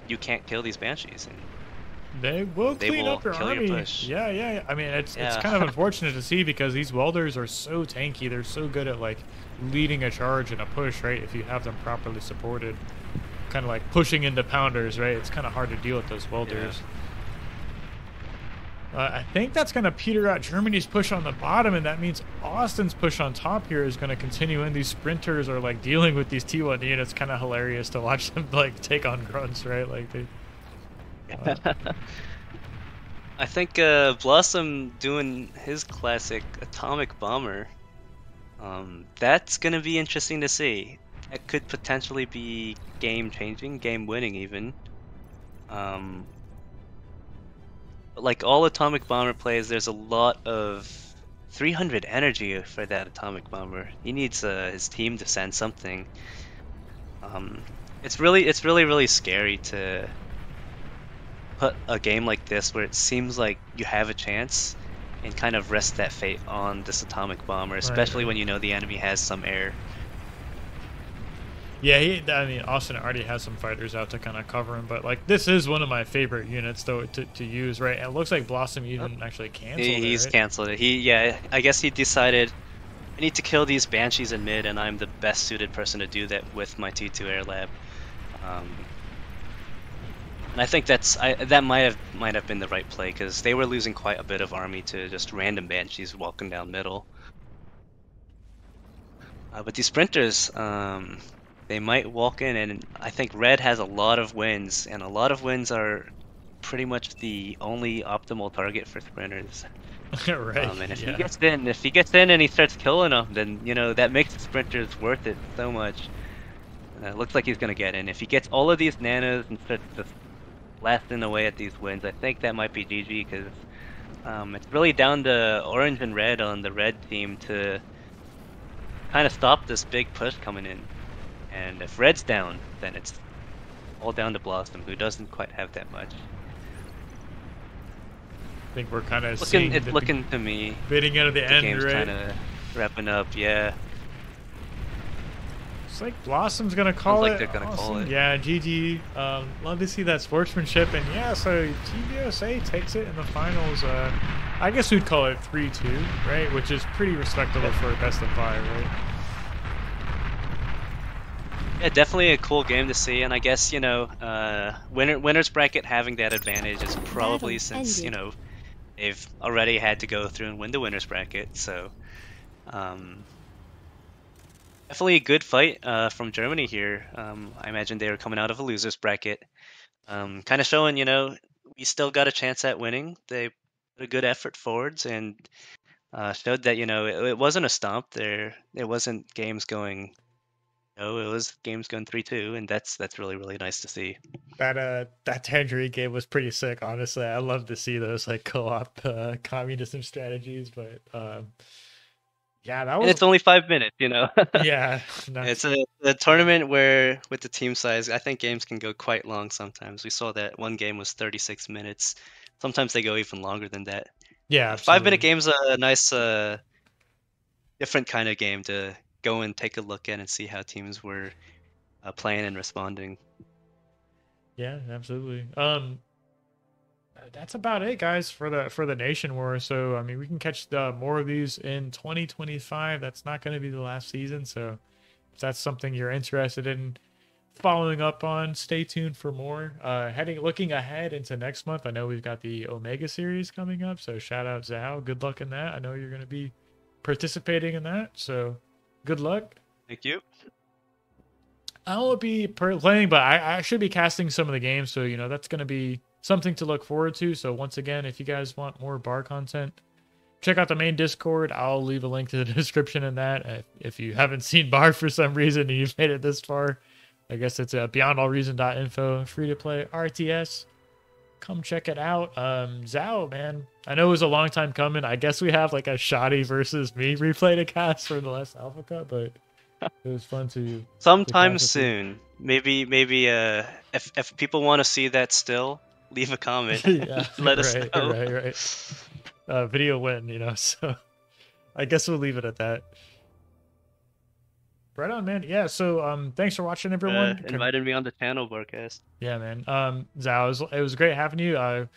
[SPEAKER 2] you can't kill these Banshees. And
[SPEAKER 1] they will clean up your army. Yeah. I mean, it's kind of unfortunate to see, because these welders are so tanky. They're so good at like leading a charge and a push, right? If you have them properly supported, kind of like pushing into pounders, right? It's kind of hard to deal with those welders. Yeah. I think that's going to peter out Germany's push on the bottom, and that means Austin's push on top here is going to continue, and these sprinters are like dealing with these T1 units. Kind of hilarious to watch them like take on grunts, right? Like they.
[SPEAKER 2] I think Blossom doing his classic atomic bomber. That's going to be interesting to see. It could potentially be game-changing, game-winning even. Like all atomic bomber plays, there's a lot of 300 energy for that atomic bomber. He needs his team to send something. it's really scary to put a game like this where it seems like you have a chance and kind of rest that fate on this atomic bomber,
[SPEAKER 1] Right,
[SPEAKER 2] especially
[SPEAKER 1] right.
[SPEAKER 2] when you know the enemy has some air.
[SPEAKER 1] Yeah, I mean, Austin already has some fighters out to kind of cover him, but like this is one of my favorite units though to use, right? And it looks like Blossom
[SPEAKER 2] Oh,
[SPEAKER 1] even actually canceled it,
[SPEAKER 2] he's
[SPEAKER 1] right?
[SPEAKER 2] canceled it. Yeah, I guess he decided I need to kill these banshees in mid, and I'm the best suited person to do that with my T2 air lab. Um, and I think that might have been the right play because they were losing quite a bit of army to just random banshees walking down middle. But these sprinters, they might walk in, and I think red has a lot of wins, and a lot of wins are pretty much the only optimal target for sprinters.
[SPEAKER 1] Right.
[SPEAKER 2] And
[SPEAKER 1] Yeah.
[SPEAKER 2] if he gets in and he starts killing them, then that makes the sprinters worth it so much. It looks like he's gonna get in. If he gets all of these nanos and starts just blasting away at these wins, I think that might be GG because it's really down to orange and red on the red team to kind of stop this big push coming in. And if red's down, then it's all down to Blossom, who doesn't quite have that much.
[SPEAKER 1] I think we're kind of
[SPEAKER 2] Looking,
[SPEAKER 1] seeing
[SPEAKER 2] it's
[SPEAKER 1] the
[SPEAKER 2] looking to me
[SPEAKER 1] beginning of the
[SPEAKER 2] the
[SPEAKER 1] end,
[SPEAKER 2] game's
[SPEAKER 1] right?
[SPEAKER 2] kind of wrapping up. Yeah,
[SPEAKER 1] It's like Blossom's gonna
[SPEAKER 2] sounds
[SPEAKER 1] call
[SPEAKER 2] like
[SPEAKER 1] it.
[SPEAKER 2] they're gonna call
[SPEAKER 1] Awesome.
[SPEAKER 2] it.
[SPEAKER 1] Yeah, GG. Love to see that sportsmanship, and yeah, so Team USA takes it in the finals. I guess we'd call it 3-2, right? Which is pretty respectable
[SPEAKER 2] Yeah,
[SPEAKER 1] for a best of five, right?
[SPEAKER 2] yeah, definitely a cool game to see, and I guess winners bracket having that advantage is probably
[SPEAKER 3] Battle
[SPEAKER 2] since
[SPEAKER 3] ended.
[SPEAKER 2] they've already had to go through and win the winners bracket. So um, definitely a good fight from Germany here. I imagine they were coming out of a losers bracket, kind of showing we still got a chance at winning. They put a good effort forwards and showed that it wasn't a stomp. It wasn't games going. No, it was games going 3-2, and that's really really nice to see.
[SPEAKER 1] That Tangerine game was pretty sick, honestly. I love to see those like co-op communism strategies, but yeah, that
[SPEAKER 2] And
[SPEAKER 1] was
[SPEAKER 2] it's only 5 minutes.
[SPEAKER 1] yeah, not
[SPEAKER 2] It's a tournament where, with the team size, I think games can go quite long sometimes. We saw that one game was 36 minutes. Sometimes they go even longer than that.
[SPEAKER 1] yeah,
[SPEAKER 2] 5 minute
[SPEAKER 1] absolutely.
[SPEAKER 2] game's a nice, different kind of game to go and take a look at and see how teams were playing and responding.
[SPEAKER 1] Yeah, absolutely. That's about it, guys, for the nation war. So I mean, we can catch more of these in 2025. That's not going to be the last season. So if that's something you're interested in following up on, stay tuned for more. Looking ahead into next month, I know we've got the Omega series coming up. So shout out Zhao. Good luck in that. I know you're going to be participating in that. So good luck.
[SPEAKER 2] Thank you.
[SPEAKER 1] I won't be playing, but I should be casting some of the games. So, that's going to be something to look forward to. So, once again, if you guys want more bar content, check out the main Discord. I'll leave a link to the description in that. If you haven't seen bar for some reason and you've made it this far, I guess it's beyondallreason.info, free to play RTS. Come check it out. Zhao, man, I know it was a long time coming. I guess we have like a shoddy versus me replay to cast for the last Alpha Cup, but it was fun to
[SPEAKER 2] Sometime
[SPEAKER 1] cast with you.
[SPEAKER 2] soon. Maybe if people want to see that still, leave a comment.
[SPEAKER 1] Yeah,
[SPEAKER 2] Let us
[SPEAKER 1] right,
[SPEAKER 2] know.
[SPEAKER 1] right, right. Video win, so I guess we'll leave it at that. Right on, man. Yeah, so thanks for watching, everyone.
[SPEAKER 2] Invited me on the channel, BARCast.
[SPEAKER 1] Yeah, man. Zhao, it was great having you.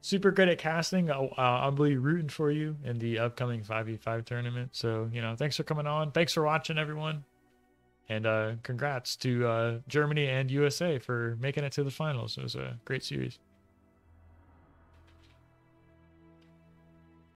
[SPEAKER 1] Super good at casting. I'll be rooting for you in the upcoming 5v5 tournament. So, thanks for coming on. Thanks for watching, everyone. And congrats to Germany and USA for making it to the finals. It was a great series.